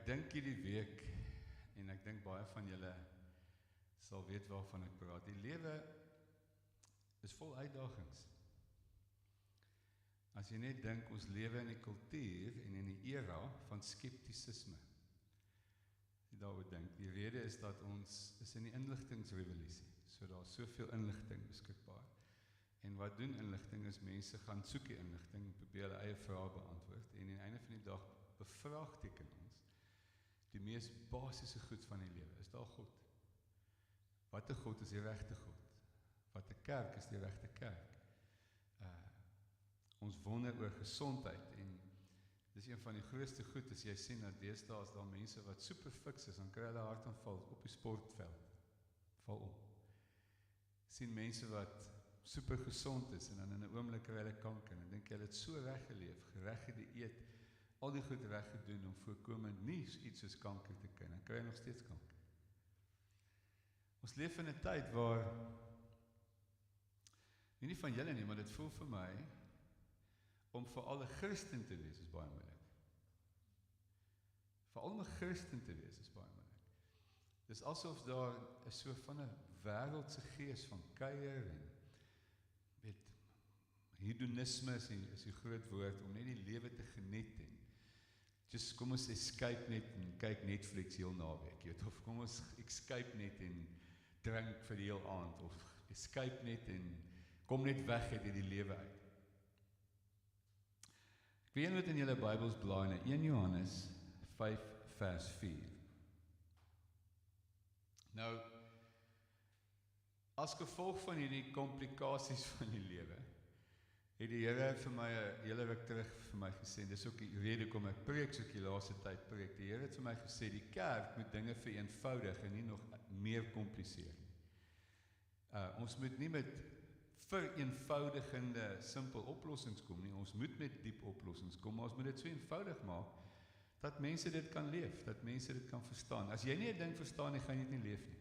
dink hierdie week, en ek dink baie van julle sal weet waarvan ek praat, die lewe is vol uitdagings. As jy net dink, ons lewe in die kultuur en in die era van skeptisisme. Jy daaroor dink, die rede is dat ons is in die inligtingsrevolusie, so daar is soveel inligting beskikbaar. En wat doen inligting is, mense gaan soek die inligting, probeer hulle eie vrae beantwoord, en aan die einde van die dag bevraagteken ons die mees basiese goed van die lewe. Is daar God? Wat 'n God is die regte God? Wat 'n kerk is die regte kerk? Ons wonder oor gesondheid, en dis een van die grootste goed, as jy sien dat deesdae is daar mense wat super fiks is, dan kry hulle hartaanval op die sportveld, val om. Sien mense wat super gesond is, en dan in 'n oomblik kry hulle kanker, en dan dink jy, hulle het so reg geleef, reg gedieet, al die goed reg gedoen, om voorkomend nie iets soos kanker te kry, dan kry jy nog steeds kanker. Ons leef in 'n tyd waar, nie van julle nie, maar dit voel vir my, om vir al 'n Christen te wees is baie moeilik. Vir al 'n Christen te wees is baie moeilik. Dis asof daar is so van 'n wêreldse gees van kuier en weet, hedonisme is die groot woord, om net die lewe te geniet en just kom ons escape net en kyk Netflix heel naweek, jy weet, of kom ons escape net en drink vir die heel aand, of escape net en kom net weg uit die lewe uit. Ek weet wat in julle Bybels blaai in 1 Johannes 5 vers 4. Nou, as gevolg van hierdie komplikasies van die lewe, het die Here vir my 'n hele ruk terug vir my gesê, dis ook die rede kom ek preek, so ek die laaste tyd preek, die Here het vir my gesê, die kerk moet dinge vereenvoudig en nie nog meer kompliseer nie. Ons moet nie met vereenvoudigende, simpel oplossings kom nie, ons moet met diep oplossings kom, maar ons moet dit so eenvoudig maak, dat mense dit kan leef, dat mense dit kan verstaan. As jy nie 'n ding verstaan nie, gaan jy dit nie leef nie.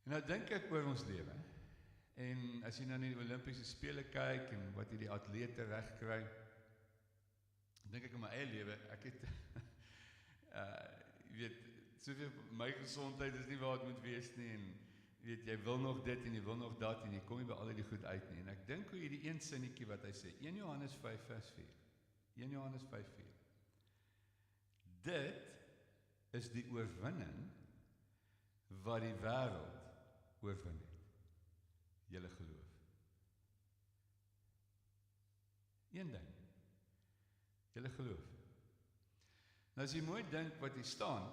En nou dink ek oor ons lewe, en as jy nou na die Olimpiese spele kyk, en wat hierdie atlete reg kry, dink ek in my eie lewe, ek het, jy weet, soveel, my gesondheid is nie waar het moet wees nie, en weet, jy wil nog dit, en jy wil nog dat, en jy kom nie by al die goed uit nie, en ek dink hoe hierdie een sinnetjie wat hy sê, 1 Johannes 5 vers 4, 1 Johannes 5 4, dit is die oorwinning, wat die wêreld oorwin het, julle geloof. Een ding, julle geloof. Nou as jy mooi dink wat hier staan,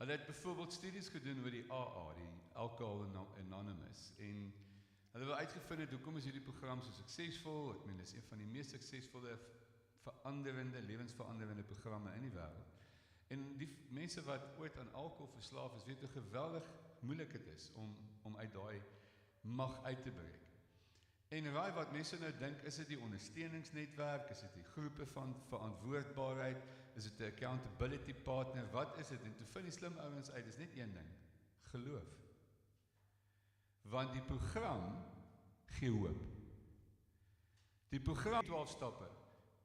hulle het byvoorbeeld studies gedoen oor die AA, die Alcohol Anonymous, en hulle wil uitgevind het, hoekom is hierdie program so suksesvol? Ek meen, dit is een van die mees suksesvolle, lewensveranderende programme in die wêreld. En die mense wat ooit aan alkohol verslaaf is, weet hoe geweldig moeilik het is, om uit daai mag uit te breek. En raai wat mense nou dink, is dit die ondersteuningsnetwerk, is dit die groepe van verantwoordbaarheid, is dit 'n accountability partner, wat is dit? En toe vind die slim ouens uit, is net een ding, geloof. Want die program gee hoop. Die program 12 stappe,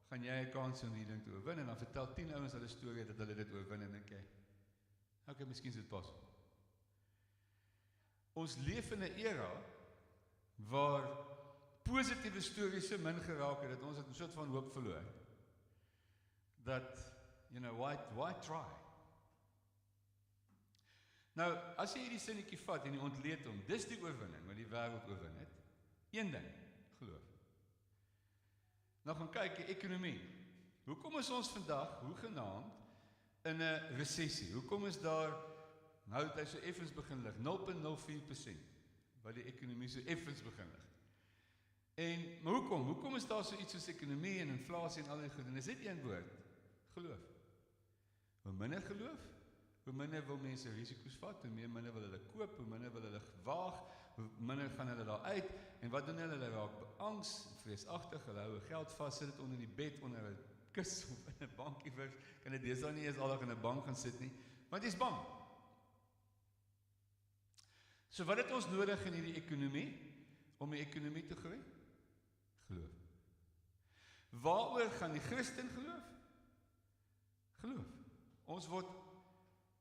gaan jy 'n kans om die ding te oorwin, en dan vertel 10 ouens hulle storie dat hulle dit oorwin, en dink jy, okay, miskien is dit pas. Ons leef in 'n era waar positiewe stories so min geraak het, dat ons het 'n soort van hoop verloor. Dat, you know, why try? Nou, as jy hierdie sinnetjie vat en jy ontleed hom, dis die oorwinning wat die wêreld oorwin het. Een ding, geloof. Nou gaan kyk, die ekonomie. Hoekom is ons vandag, hoegenaamd, in 'n resessie? Hoekom is daar, nou het hy so effens begin lig, 0,04%, wat die ekonomie so effens begin lig. Maar hoekom? Hoekom is daar so iets soos ekonomie en inflasie en al die goed? En is dit een woord? Geloof. Hoe minder geloof, hoe minder wil mense risiko's vat, hoe minder wil hulle koop, hoe minder wil hulle waag, hoe minder gaan hulle daar uit, en wat doen hulle? Hulle raak beangs, vreesagtig, hulle hou geld vas, sit dit onder die bed, onder 'n kus of in 'n bankie, kan dit deesdae nie eens aldag in 'n bank gaan sit nie, want jy's bang. So wat het ons nodig in hierdie ekonomie, om die ekonomie te groei? Geloof. waaroor gaan die Christen geloof? Geloof. Ons word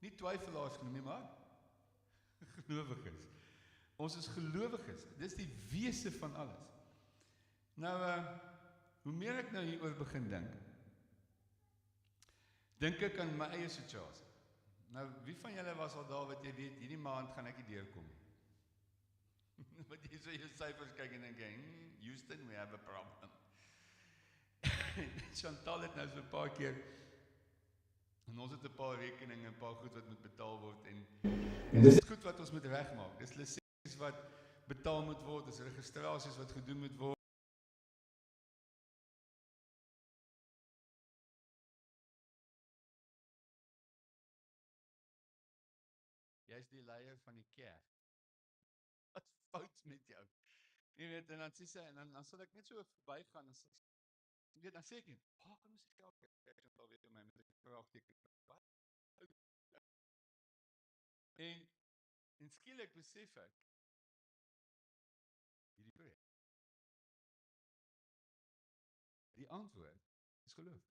nie twyfelaars genoem nie, maar gelowiges. Ons is gelowiges. Dis die wese van alles. Nou, hoe meer ek nou hieroor begin dink ek aan my eie situasie. Nou, wie van julle was al daar wat jy weet, hierdie maand gaan ek nie deurkom nie? Wat jy so jou syfers kyk en dink, Houston, we have a problem. Chantal het nou so 'n paar keer, en ons het 'n paar rekeninge, 'n paar goed wat moet betaal word, en dis goed wat ons moet regmaak. Dis lisensies wat betaal moet word, dis registrasies wat gedoen moet word. Jy is die leier van die kerk. Wat fout met jou? Jy weet, en dan sê sy, en dan sal ek net so verbygaan, en jy weet, dan sê ek, kan ons die kerk Chantal weet my met 'n vraagteken. Wat? En skielik besef ek, hierdie projek. Die antwoord is geloof.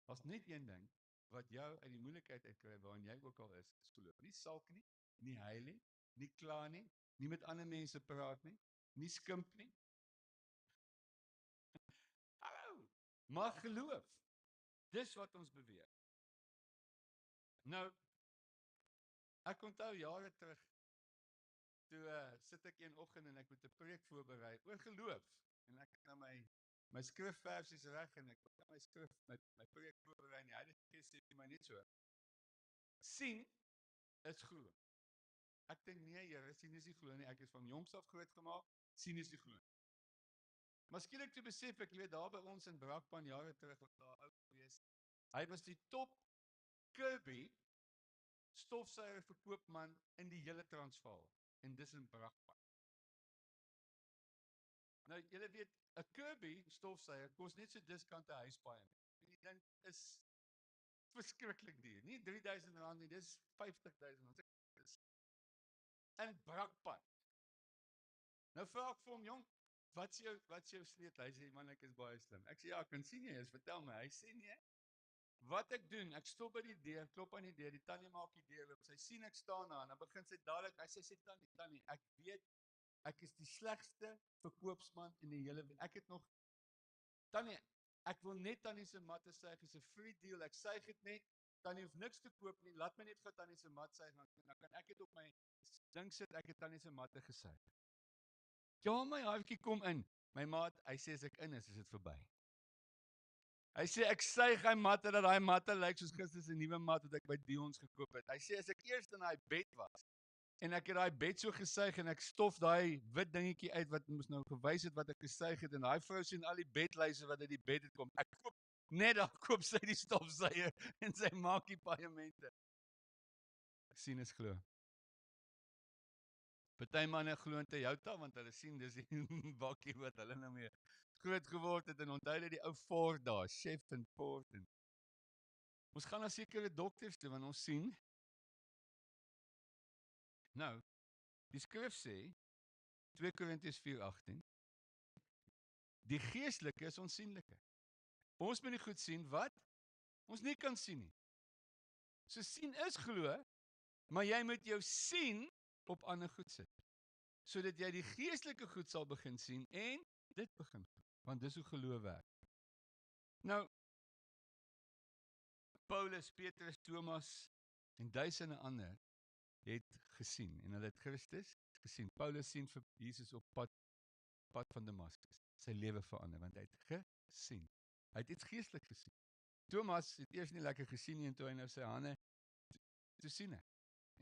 As net een ding wat jou uit die moeilikheid uitkry waarin jy ook al is geloof. Nie sulk nie, nie huil nie, nie kla nie, nie met ander mense praat nie, nie skimp nie. Hallo, maar geloof. Dis wat ons beweeg. Nou, ek onthou jare terug, toe sit ek een oggend en ek moet 'n preek voorberei oor geloof. En ek het nou my skrifversies reg en ek het my skrif my preek voorberei en die Heilige Gees sê vir my net so. Sien is glo. Ek dink nee, Here, sien is nie glo nie. Ek is van jongs af groot gemaak, sien is nie glo. Maar skielik toe besef ek, jy weet, daar by ons in Brakpan jare terug wat daar oud gewees. Hy was die top Kirby stofsuier verkoopman in die hele Transvaal. En dis in Brakpan. Nou, julle weet, 'n Kirby stofsuier kos net so diskant 'n huispaai. En die ding is verskriklik duur. Nie R3000 nie, dis R50,000. In Brakpan. Nou vra ek vir hom, jong, wat is jou sleet? Hy sê, man, ek is baie slim. Ek sê, ja, ek kan sien jy is, vertel my. Hy sê, nee, wat ek doen, ek stop by die deur, klop aan die deur, die tannie maak die deur oop, sy sien ek staan daar, en dan begin sy dadelik, hy sê, tannie, ek weet, ek is die slegste verkoopsman in die hele, ek het nog, tannie, ek wil net tannie se matte suig, is 'n free deal, ek suig het net, tannie hoef niks te koop nie, laat my net gou tannie se mat suig, dan kan ek dit op my ding sit, ek het tannie se matte gesuig. Ja, my hartjie kom in, my maat, hy sê as ek in is dit verby. Hy sê ek suig hy matte dat daai matte lyk soos gister se nuwe mat wat ek by Dion's gekoop het. Hy sê as ek eers in daai bed was en ek het daai bed so gesuig en ek stof daai wit dingetjie uit wat moes nou gewys het wat ek gesuig het en daai vrou sien al die bedluise wat uit die bed het kom. Ek koop net dan koop sy die stofsuier en sy maak die paemente. Ek sien is glo. Party manne glo in Toyota want hulle sien dis die bakkie wat hulle nou mee groot geword het en onthou dat die ou Ford daar, Chef en Ford en ons gaan na sekere dokters toe want ons sien. Nou, die skrif sê 2 Korintiërs 4:18 die geestelike is onsienlike. Ons moet nie goed sien wat ons nie kan sien nie. So sien is glo, maar jy moet jou sien op ander goed sit. Sodat jy die geestelike goed sal begin sien en dit begin. Want dis hoe geloof werk. Nou, Paulus, Petrus, Thomas en duisende ander het gesien en hulle het Christus gesien. Paulus sien vir Jesus op pad van Damaskus. Sy lewe verander want hy het gesien. Hy het iets geestelik gesien. Thomas het eers nie lekker gesien nie en toe hy nou sy hande toe sien hy.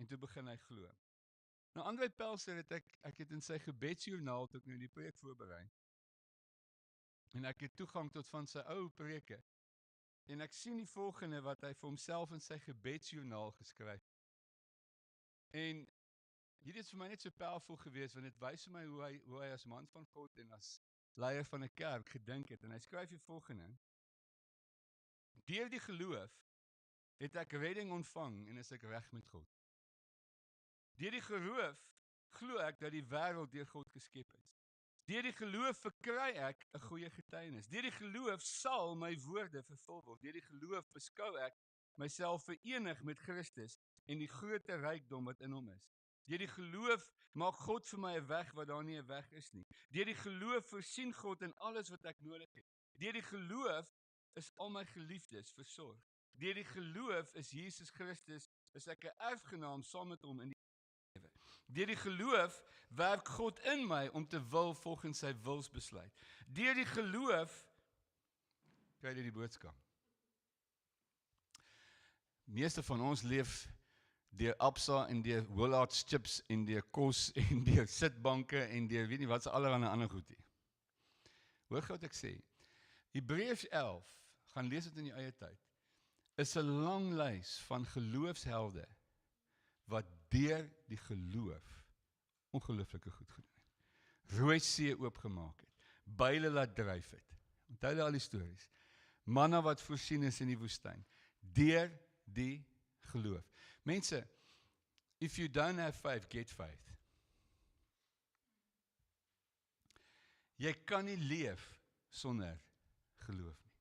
En toe begin hy glo. Nou André Pelser het ek het in sy gebedsjoernaal toe ek nou die preek voorberei. En ek het toegang tot van sy ou preke. En ek sien die volgende wat hy vir homself in sy gebedsjoernaal geskryf. En hierdie is vir my net so powerful geweest want dit wys vir my hoe hy as man van God en as leier van 'n kerk gedink het en hy skryf die volgende: Deur die geloof het ek redding ontvang en is ek reg met God. Deur die geloof glo ek dat die wêreld deur God geskep is. Deur die geloof verkry ek 'n goeie getuienis. Deur die geloof sal my woorde vervul word. Deur die geloof beskou ek myself verenig met Christus en die groter rykdom wat in hom is. Deur die geloof maak God vir my 'n weg waar daar nie 'n weg is nie. Deur die geloof voorsien God in alles wat ek nodig het. Deur die geloof is al my geliefdes versorg. Deur die geloof is Jesus Christus, is ek 'n erfgenaam saam met hom in die lewe. Deur die geloof werk God in my om te wil volgens sy wilsbesluit. Deur die geloof kry jy die boodskap. Meeste van ons leef deur Absa en deur Willard's chips en deur kos en deur sitbanke en deur weet nie wat se allerlei ander goed nie. Hoor gou wat ek sê. Hebreërs 11, gaan lees dit in jou eie tyd, is 'n lang lys van geloofshelde wat deur die geloof ongelooflike goed gedoen het. Rooi See oopgemaak het, byle laat dryf het. Onthou jy al die stories? Manna wat voorsien is in die woestyn, deur die geloof. Mense, if you don't have faith, get faith. Jy kan nie leef sonder geloof nie.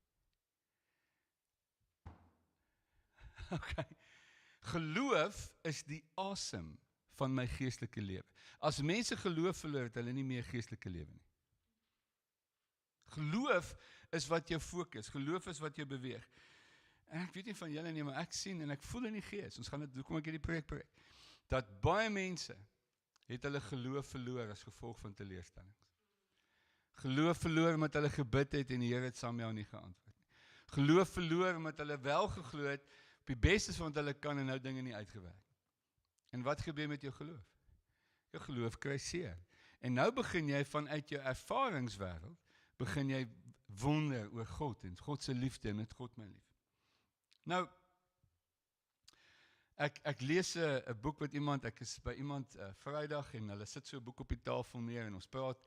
Okay. Geloof is die asem van my geestelike lewe. As mense geloof verloor, het hulle nie meer geestelike lewe nie. Geloof is wat jou fokus, geloof is wat jou beweeg. En ek weet nie van julle nie, maar ek sien en ek voel in die gees, ons gaan dit, kom ek hierdie projek, dat baie mense het hulle geloof verloor as gevolg van teleurstellings. Geloof verloor omdat hulle gebid het en die Here het saam jou nie geantwoord nie. Geloof verloor omdat hulle wel geglo het op die beste van wat hulle kan en nou dinge nie uitgewerk. En wat gebeur met jou geloof? Jou geloof kry seer. En nou begin jy vanuit jou ervaringswêreld, begin jy wonder oor God en God se liefde en het God my lief. Nou, ek lees 'n boek wat ek is by iemand Vrydag en hulle sit so 'n boek op die tafel neer en ons praat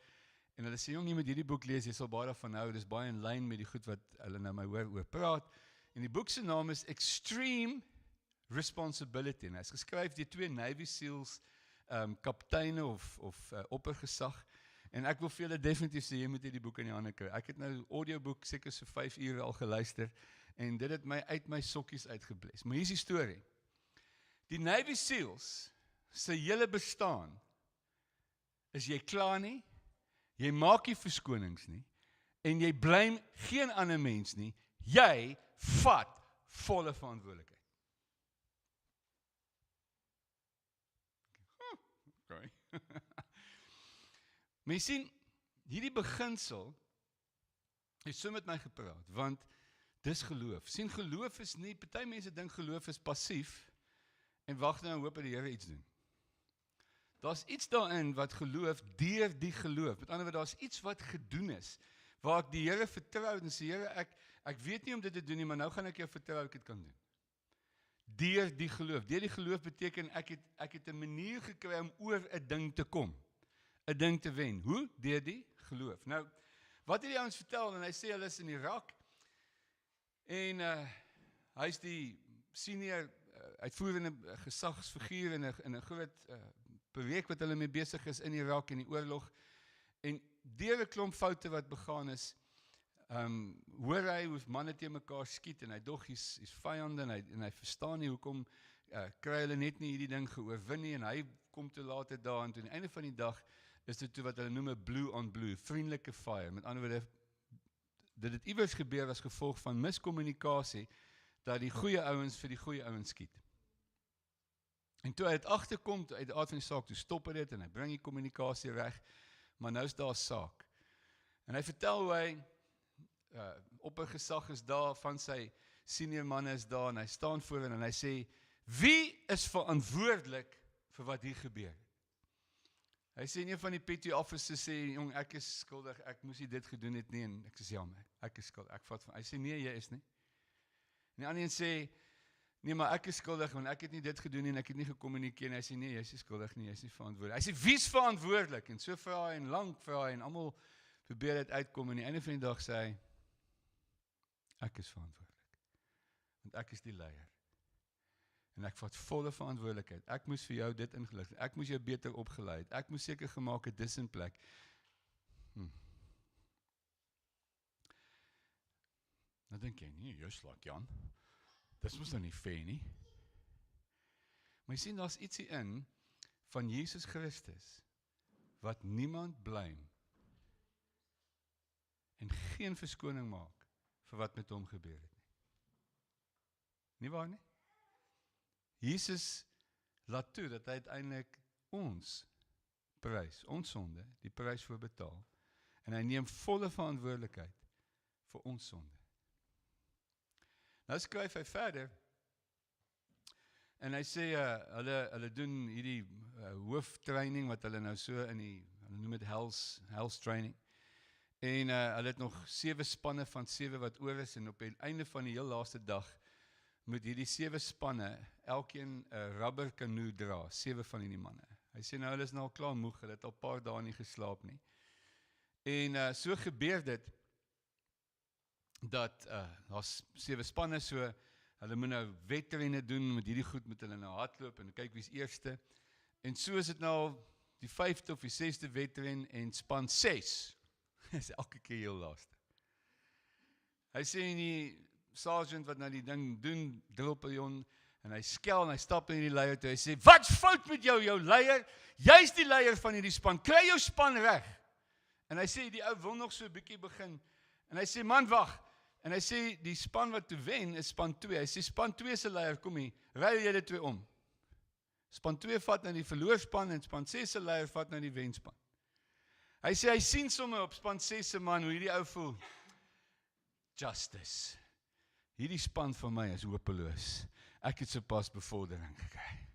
en hulle sê, jong, jy moet hierdie boek lees, jy sal baie daarvan hou, dis baie in lyn met die goed wat hulle nou my hoor oor praat. En die boek se naam is Extreme Responsibility en hy is geskryf deur 2 Navy SEALs kapteine of oppergesag. En ek wil vir julle definitief sê, jy moet hierdie boek in die hande kry. Ek het nou audioboek seker so 5 ure al geluister en dit het my uit my sokkies uitgebles. Maar hier is die storie. Die Navy SEALs se hele bestaan is jy klaar nie, jy maak nie verskonings nie en jy blame geen ander mens nie, jy vat volle verantwoordelikheid. Okay. Maar jy sien, hierdie beginsel het so met my gepraat, want dis geloof. Sien, geloof is nie, party mense dink geloof is passief en wag nou en hoop dat die Here iets doen. Daar's iets daarin wat geloof deur die geloof. Met ander woorde, daar's iets wat gedoen is, waar ek die Here vertrou en sê, Here, ek weet nie om dit te doen nie, maar nou gaan ek jou vertrou ek dit kan doen. Deur die geloof. Deur die geloof beteken ek het 'n manier gekry om oor 'n ding te kom. 'n Ding te wen. Hoe? Deur die geloof. Nou, wat het die ouens vertel? En hy sê hulle is in Irak en hy is die senior uitvoerende gesagsfiguur in 'n groot projek wat hulle mee besig is in Irak en die oorlog. En deur 'n klomp foute wat begaan is, hoor hy hoe manne teen mekaar skiet en hy dog hy's vyande en hy verstaan nie hoekom kry hulle net nie hierdie ding geoorwin nie en hy kom te laat daar en toe aan die einde van die dag is dit toe wat hulle noem 'n blue on blue, vriendelike fire. Met ander woorde, dit het iewers gebeur as gevolg van miskommunikasie dat die goeie ouens vir die goeie ouens skiet. En toe hy het agterkom uit die aard van die saak, toe stop hy dit en hy bring die kommunikasie reg, maar nou is daar 'n saak. En hy vertel hoe hy oppergesag is daar, van sy senior manne is daar en hy staan voor en hy sê, wie is verantwoordelik vir wat hier gebeur? Hy sê nie van die petty officers sê, jong, ek is skuldig, ek moes nie dit gedoen het nie en ek sê jammer, ek is skuldig, ek vat van. Hy sê nee, jy is nie. En die ander een sê, nee, maar ek is skuldig want ek het nie dit gedoen nie en ek het nie gekommunikeer. En hy sê nee, jy is nie skuldig nie, jy is nie verantwoordelik. Hy sê wie's verantwoordelik? En so vra hy en lank vra hy en almal probeer dit uitkom en aan die einde van die dag sê hy, ek is verantwoordelik. Want ek is die leier. En ek vat volle verantwoordelikheid. Ek moes vir jou dit ingelig het. Ek moes jou beter opgelei het. Ek moes seker gemaak het dis in plek. Nou dink jy, nee, jy's like Jan. Dis mos nou nie fair nie. Maar jy sien, daar's ietsie in van Jesus Christus wat niemand blame en geen verskoning maak vir wat met hom gebeur het nie. Nie waar nie? Jesus laat toe dat hy uiteindelik ons prys, ons sonde, die prys voor betaal. En hy neem volle verantwoordelikheid vir ons sonde. Nou skryf hy verder, en hy sê, hulle doen hierdie hooftraining, wat hulle nou so in die, hulle noem het Hell's Training, en hulle het nog 7 spanne van 7 wat oor is, en op die einde van die heel laaste dag, moet hierdie 7 spanne, elkeen 'n rubber canoe dra, 7 van hierdie manne. Hy sê nou, hulle is nou al klaar moeg, hulle het al 'n paar dae nie geslaap nie. En so gebeur dit, dat daar's 7 spanne, so hulle moet nou wedrenne doen, met hierdie goed moet hulle nou hardloop, en kyk wie's eerste. En so is dit nou al die 5de of die 6de wedren, en span 6, is elke keer heel laaste. Hy sê in die sergeant wat nou die ding doen, drillpiljon, en hy skel en hy stap in die leier toe, hy sê, wat fout met jou leier? Jy's die leier van hierdie span, kry jou span reg. En hy sê, die ou wil nog so 'n bietjie begin, en hy sê, man wag, en hy sê, die span wat toe wen is span 2, hy sê, span 2 se leier, kom hier, ruil julle 2 om. Span 2 vat na die verloorspan, en span 6 se leier vat na die wenspan. Hy sê, hy sien sommer op span 6 se man, hoe hierdie ou voel, justice. Hierdie span van my is hopeloos. Ek het sopas bevordering gekry.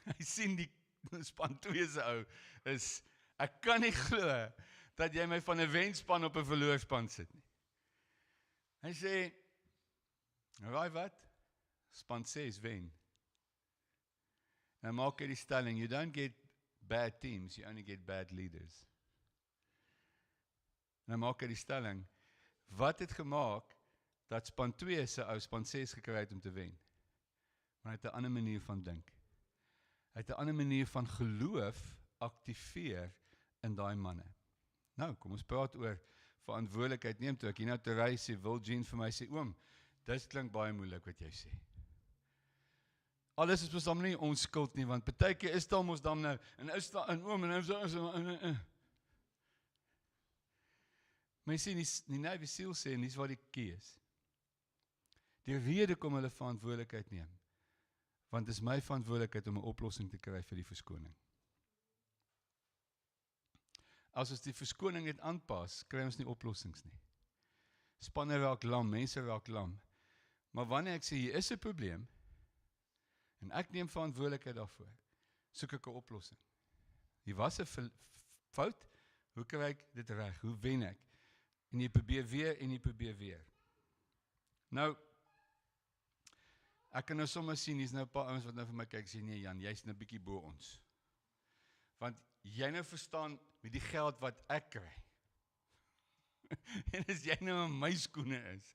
Hy sien die span 2 se ou is, ek kan nie glo dat jy my van 'n wenspan op 'n verloorspan sit nie. Hy sê, raai wat? Span 6 wen. Nou maak hy die stelling, you don't get bad teams, you only get bad leaders. Nou maak hy die stelling, wat het gemaak dat span 2 se ou span 6 gekry het om te wen? Maar hy het 'n ander manier van dink. Hy het 'n ander manier van geloof aktiveer in daai manne. Nou, kom ons praat oor verantwoordelikheid neem toe. Ek hier nou te ry, sê Wil Jean vir my, sê, oom, dit klink baie moeilik wat jy sê. Alles is mos dan nie ons skuld nie, want partykeer is daar mos dan nou, en is daar in oom, en so. Maar jy sê, die Navy SEAL sê, en dis wat die key is. Die rede kom hulle verantwoordelikheid neem, want dit is my verantwoordelikheid om 'n oplossing te kry vir die verskoning. As ons die verskoning net aanpas, kry ons nie oplossings nie. Spanne raak lam, mense raak lam. Maar wanneer ek sê, hier is 'n probleem, en ek neem verantwoordelikheid daarvoor, soek ek 'n oplossing. Hier was 'n fout, hoe kry ek dit reg? Hoe wen ek? En jy probeer weer, en jy probeer weer. Nou, ek kan nou sommer sien, hier's nou 'n paar ouens wat nou vir my kyk, sê, nee Jan, jy's nou bietjie bo ons. Want jy nou verstaan met die geld wat ek kry. En as jy nou in my skoene is,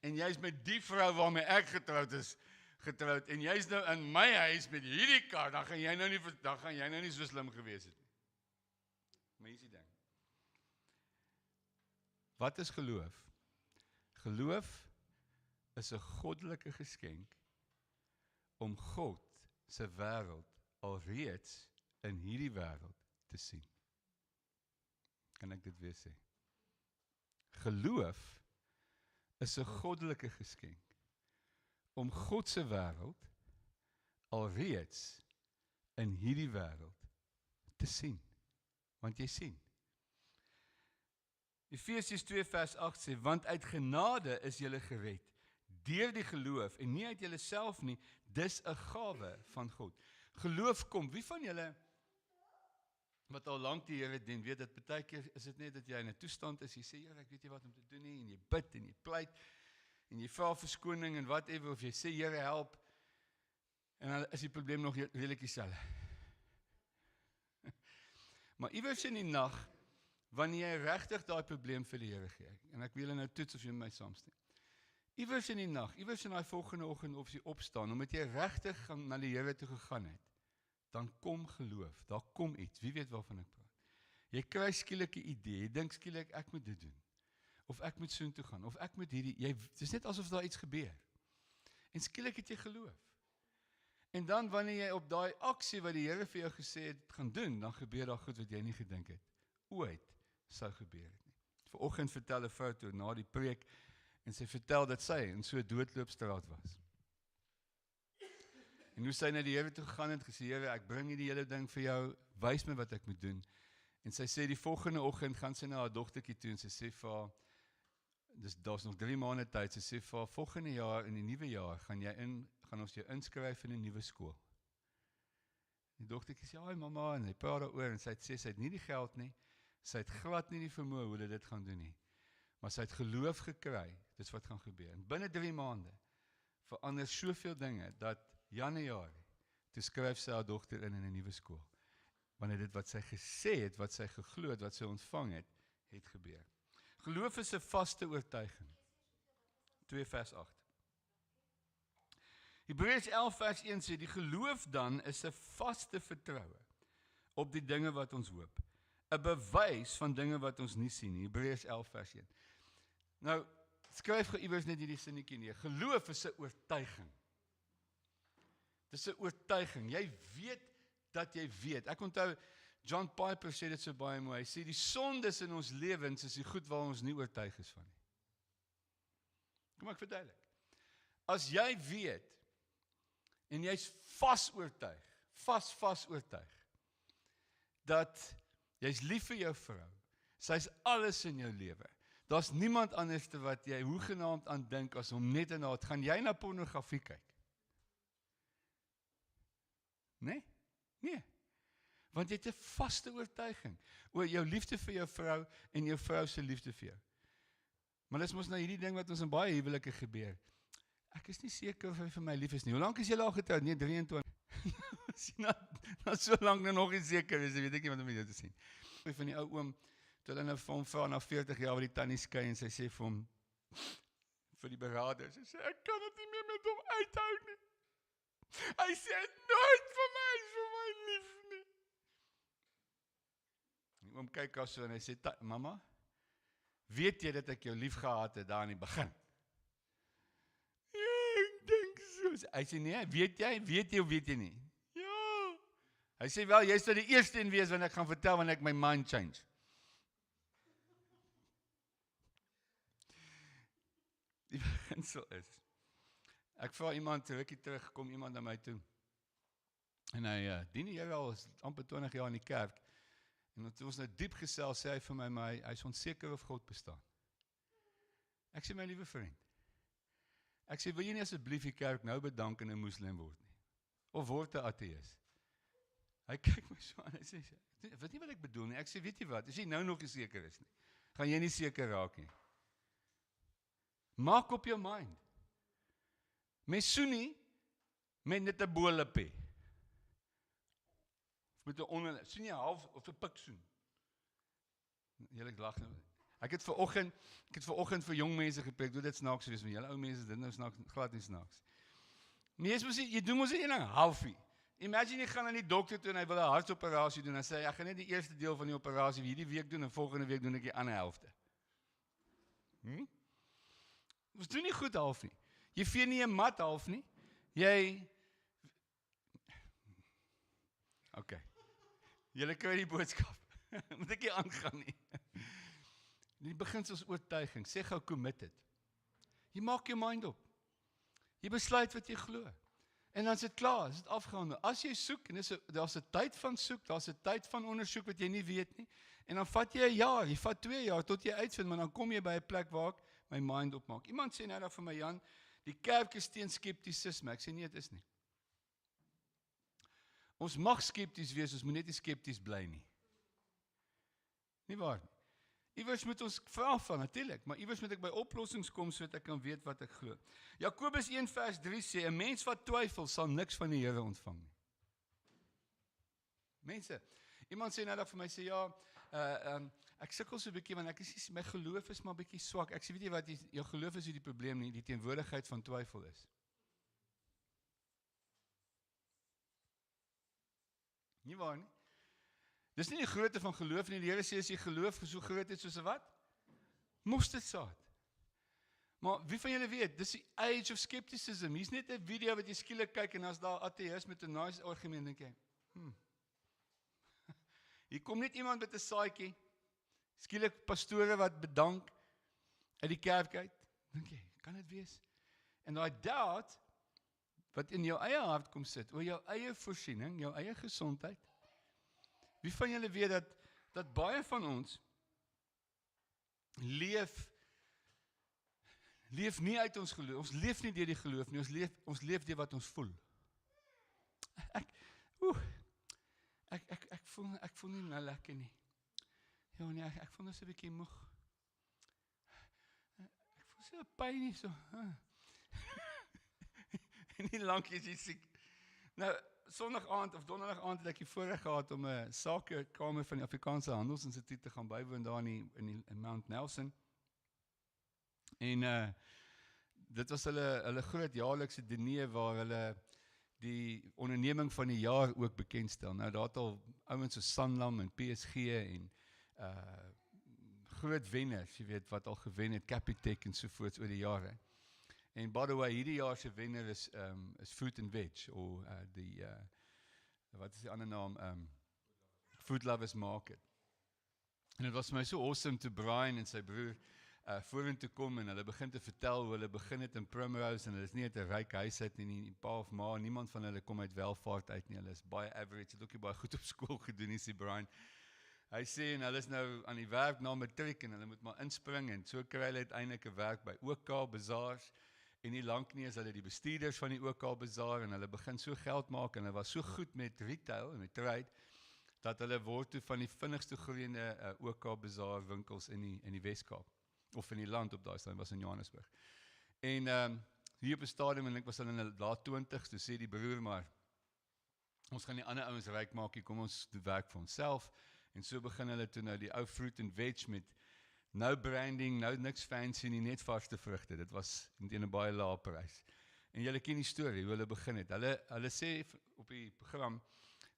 en jy's met die vrou waarmee ek getroud, en jy's nou in my huis met hierdie kar, dan gaan jy nou nie so slim gewees het nie. Maar hier is die ding. Wat is geloof? Geloof is 'n goddelike geskenk om God se wêreld alreeds in hierdie wêreld te sien. Kan ek dit weer sê? Geloof is 'n goddelike geskenk om God se wêreld alreeds in hierdie wêreld te sien. Want jy sien. Efesiërs 2 vers 8 sê, want uit genade is julle gered, deur die geloof, en nie uit julleself nie, dis 'n gawe van God. Geloof kom, wie van julle, wat al lank die Here dien, weet dat partykeer is dit net dat jy in 'n toestand is, jy sê, Here, ek weet nie wat om te doen nie, en jy bid, en jy pleit, en jy vra verskoning, en whatever, of jy sê, Here, help, en dan is die probleem nog redelik dieselfde. Maar iewers in die nag, wanneer jy regtig daai probleem vir die Here gee, en ek wil julle nou toets of jy met my saamstem. Iewers in die nag, iewers in daai volgende oggend of jy opstaan, omdat jy regtig na die Here toe gegaan het, dan kom geloof, daar kom iets, wie weet waarvan ek praat. Jy kry skielik 'n idee, jy dink skielik ek moet dit doen. Of ek moet soontoe gaan, of ek moet hierdie, dis net asof daar iets gebeur. En skielik het jy geloof. En dan wanneer jy op daai aksie wat die Here vir jou gesê het gaan doen, dan gebeur daar goed wat jy nie gedink het ooit sou gebeur het nie. Vanoggend vertel 'n vrou toe na die preek en sy vertel dat sy in so 'n doodloopstraat was. En hoe sy na die Here toe gegaan het, gesê Here, ek bring hierdie hele ding vir jou, wys my wat ek moet doen. En sy sê die volgende oggend gaan sy na haar dogtertjie toe en sy sê vir haar, daar's nog 3 maande tyd, sy sê vir haar, volgende jaar in die nuwe jaar gaan ons jou inskryf in 'n nuwe skool. Die dogtertjie sê, "Ai mamma," en hy praat daaroor en sy sê sy het nie die geld nie, sy het glad nie die vermoë hoe dit gaan doen nie. Maar sy het geloof gekry, dis wat gaan gebeur. En binne 3 maande verander soveel dinge dat Januarie, toe skryf sy haar dogter in 'n nuwe skool. Wanneer dit wat sy gesê het, wat sy geglo het, wat sy ontvang het, het gebeur. Geloof is 'n vaste oortuiging. 2 vers 8. Hebreërs 11 vers 1 sê, die geloof dan is 'n vaste vertroue op die dinge wat ons hoop. 'n Bewys van dinge wat ons nie sien nie. Hebreërs 11 vers 1. Nou, skryf gou iewers net hierdie sinnetjie neer. Geloof is 'n oortuiging. Dis 'n oortuiging. Jy weet dat jy weet. Ek onthou, John Piper sê dit so baie mooi. Hy sê, die sondes in ons lewens is die goed waar ons nie oortuig is van nie. Kom ek verduidelik. As jy weet, en jy's vas oortuig, dat jy's lief vir jou vrou, sy's alles in jou lewe, daar's niemand anders te wat jy hoegenaamd aan dink as om net en naad, gaan jy na pornografie kyk? Nee? Nee. Want jy het 'n vaste oortuiging oor jou liefde vir jou vrou en jou vrou se liefde vir jou. Maar dis mos nou hierdie ding wat ons in baie huwelike gebeur. Ek is nie seker of hy vir my lief is nie. Hoe lank is julle al getroud? Nee, 23. Sien nou so lank nog nie seker is, weet ek nie wat om jou te sien. Van die ou oom, toe hulle nou vir hom vra na 40 jaar wat die tannie skei en sy sê vir hom, vir die beraader, sy sê, ek kan dit nie meer met hom uithou nie. Hy sê nooit vir my lief nie. Die oom kyk haar so en hy sê, mamma, weet jy dat ek jou lief gehad het daar in die begin? Ja, ek dink so. Hy sê, nee, weet jy of weet jy nie? Ja. Hy sê, wel, jy sal die eerste een wees wanneer ek gaan vertel wanneer ek my mind change. Die beginsel is, ek vra iemand, rukkie terug, kom iemand na my toe, en hy dien die Here al amper 20 jaar in die kerk, en toe ons nou diep gesels, sê hy vir my, maar hy is onseker of God bestaan. Ek sê, my liewe vriend, ek sê, wil jy nie asseblief die kerk nou bedank en 'n moslim word nie? Of word 'n ateïs? Hy kyk my so aan, hy sê, weet nie wat ek bedoel nie, ek sê, weet jy wat, as jy nou nog nie seker is nie, gaan jy nie seker raak nie. Maak op jou mind. Mens soen nie met net 'n bo-lippie. Of met 'n onder, soen jy half of 'n pik soen. Julle lag nou. Ek het vanoggend vir jong mense gepreek, doet dit snaaks wees, maar julle ou mense dit nou snaaks, glad nie snaaks. Nee, jy doen mos nie een halfie. Imagine jy gaan aan die dokter toe en hy wil 'n hartoperasie doen en sê ek gaan net die eerste deel van die operasie hierdie week doen en volgende week doen ek die ander helfte. Ons doen nie goed half nie. Jy vee nie 'n mat half nie. Okay. Julle kry die boodskap. Moet ek nie aangaan nie. Die beginsels oortuiging. Sê gou committed. Jy maak jou mind op. Jy besluit wat jy glo. En dan is dit klaar, is dit afgehandel. As jy soek, en daar's 'n tyd van soek, daar's 'n tyd van ondersoek wat jy nie weet nie. En dan vat jy 'n jaar, jy vat 2 jaar tot jy uitvind, maar dan kom jy by 'n plek waar ek my mind opmaak. Iemand sê nou vir my, Jan, die kerk is teen skeptisisme. Ek sê nie, dit is nie. Ons mag skepties wees, ons moet net nie skepties bly nie. Nie waar nie. Iewers moet ons vra van, natuurlik, maar iewers moet ek by oplossings kom, sodat ek kan weet wat ek glo. Jakobus 1 vers 3 sê, 'n mens wat twyfel, sal niks van die Here ontvang nie. Mense, iemand sê nou dat vir my, sê, ja, ek sukkel so 'n bietjie, want my geloof is maar bietjie swak. Ek sê, weet jy wat, jou geloof is nie die probleem nie, die teenwoordigheid van twyfel is. Nie waar nie? Dis nie die grootte van geloof nie. Die Here sê as jy geloof so groot is soos 'n wat? Mosterdsaad. Maar wie van julle weet, dis die age of skepticism. Hier's net 'n video wat jy skielik kyk en as daar ateïs met 'n nice argument dink jy, Hier kom net iemand met 'n saadjie. Skielik pastore wat bedank uit die kerk uit. Dink jy, kan dit wees? En daai doubt wat in jou eie hart kom sit, oor jou eie voorsiening, jou eie gesondheid. Wie van julle weet dat baie van ons leef nie uit ons geloof, ons leef nie deur die geloof nie, ons leef deur wat ons voel. Ek voel nie nou lekker nie. Ja nee, ek voel nou so 'n bietjie moeg. Ek voel so 'n pyn hier so. En nie lank is jy siek. Nou, Sondag aand of Donderdag aand het ek die voorreg gehad om 'n sakekamer van die Afrikaanse Handelsinstituut te gaan bywoon daar in Mount Nelson. En dit was hulle groot jaarlikse diner waar hulle die onderneming van die jaar ook bekendstel. Nou daar het al ouens so Sanlam en PSG en groot wenners, jy weet wat al gewen het, Capitec en sovoorts oor die jare. En by the way, hierdie jaar se wenner is Fruit and Veg of wat is die ander naam? Food Lovers Market. En dit was my so awesome toe Brian en sy broer vorentoe kom en hulle begin te vertel hoe hulle begin het in Primrose en hulle is nie uit 'n ryk huis uit nie, pa of ma, niemand van hulle kom uit welvaart uit nie, hulle is baie average, het ook nie baie goed op skool gedoen nie, sê Brian. Hy sê en hulle is nou aan die werk na matriek en hulle moet maar inspring en so kry hulle uiteindelik 'n werk by OK Bazaars en nie lank nie is hulle die bestuurders van die OK Bazaar en hulle begin so geld maak en hulle was so goed met retail en met trade dat hulle word toe van die vinnigste groeiende OK Bazaar winkels in die Weskaap. Of in die land op daai stadium was in Johannesburg. En hier op 'n stadium en ek was al in 'n laat 20s, toe sê die broer maar ons gaan die ander ouens ryk maak, hier kom ons doen werk vir onsself. En so begin hulle toe nou die ou Fruit and Veg met no branding, nou niks fancy nie, net vaste vrugte. Dit was teen 'n baie lae prys. En julle ken die storie hoe hulle begin het. Hulle sê op die program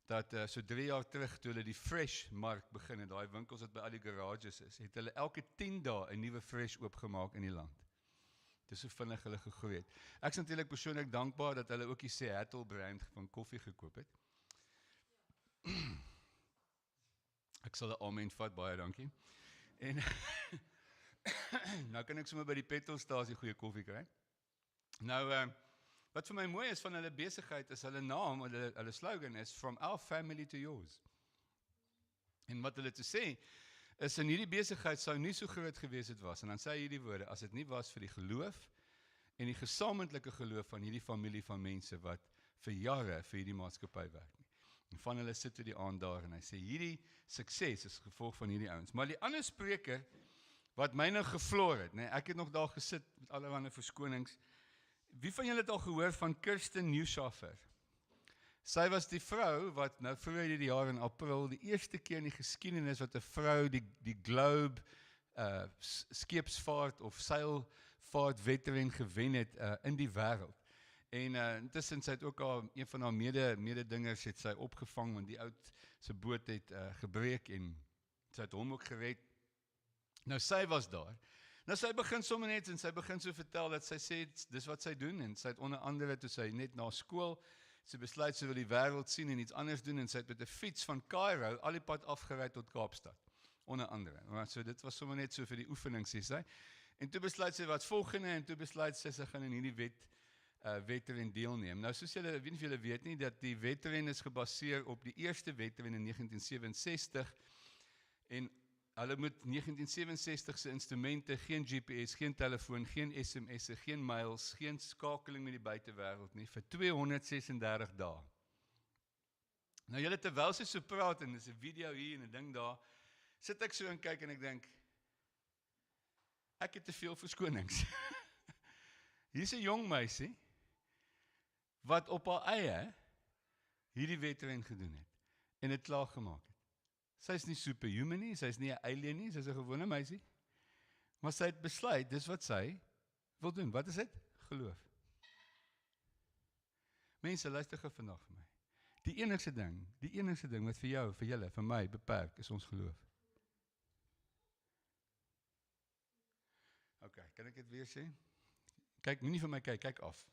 dat so 3 jaar terug toe hulle die Fresh mark begin het, daai winkels wat by al die garages is, het hulle elke 10 dae 'n nuwe Fresh oopgemaak in die land. Dis so vinnig hulle gegroei het. Ek is natuurlik persoonlik dankbaar dat hulle ook die Seattle brand van koffie gekoop het. Ek sal 'n amen vat, baie dankie. En nou kan ek sommer by die petrolstasie goeie koffie kry. Nou wat vir my mooi is van hulle besigheid is hulle naam, hulle slogan is From Our Family to Yours. En wat hulle te sê is in hierdie besigheid sou nie so groot gewees het was en dan sê hy hierdie woorde as dit nie was vir die geloof en die gesamentlike geloof van hierdie familie van mense wat vir jare vir hierdie maatskappy werk nie. En van hulle sit toe die aand daar en hy sê hierdie sukses is gevolg van hierdie ouens. Maar die ander spreker wat my nou gevloor het, nee, ek het nog daar gesit met allerlei verskonings. Wie van julle het al gehoor van Kirsten Neushofer? Sy was die vrou wat nou vroeër hierdie jaar in April die eerste keer in die geskiedenis wat 'n vrou die Globe skeepsvaart of seilvaart veteran gewen het in die wêreld. En intussen sy het ook al een van haar mededingers het sy opgevang want die oud se boot het gebreek en sy het hom ook gered. Nou sy was daar. Nou sy begin sommer net en sy begin so vertel dat sy sê dis wat sy doen en sy het onder andere toe sy net na skool sy besluit sy wil die wêreld sien en iets anders doen en sy het met 'n fiets van Cairo al die pad afgery tot Kaapstad onder andere. Maar so dit was sommer net so vir die oefening sê sy. En toe besluit sy wat volgende en toe besluit sy gaan in hierdie veteran deelneem. Nou soos julle weet of julle weet nie dat die veteran is gebaseer op die eerste veteran in 1967 en hulle moet 1967 se instrumente, geen GPS, geen telefoon, geen SMS'e, geen mails, geen skakeling met die buitewêreld nie vir 236 dae. Nou julle terwyl sy so praat en dis 'n video hier en 'n ding daar, sit ek so en kyk en ek dink ek het te veel verskonings. Hier's 'n jong meisie wat op haar eie hierdie veteran gedoen het en dit klaar gemaak het. Sy is nie superhuman nie, sy is nie 'n alien nie, sy is 'n gewone meisie. Maar sy het besluit, dis wat sy wil doen. Wat is dit? Geloof. Mense, luister gou vandag vir my. Die enigste ding wat vir jou, vir julle, vir my beperk, is ons geloof. Ok, kan ek dit weer sê? Kyk, moenie vir my kyk, kyk af.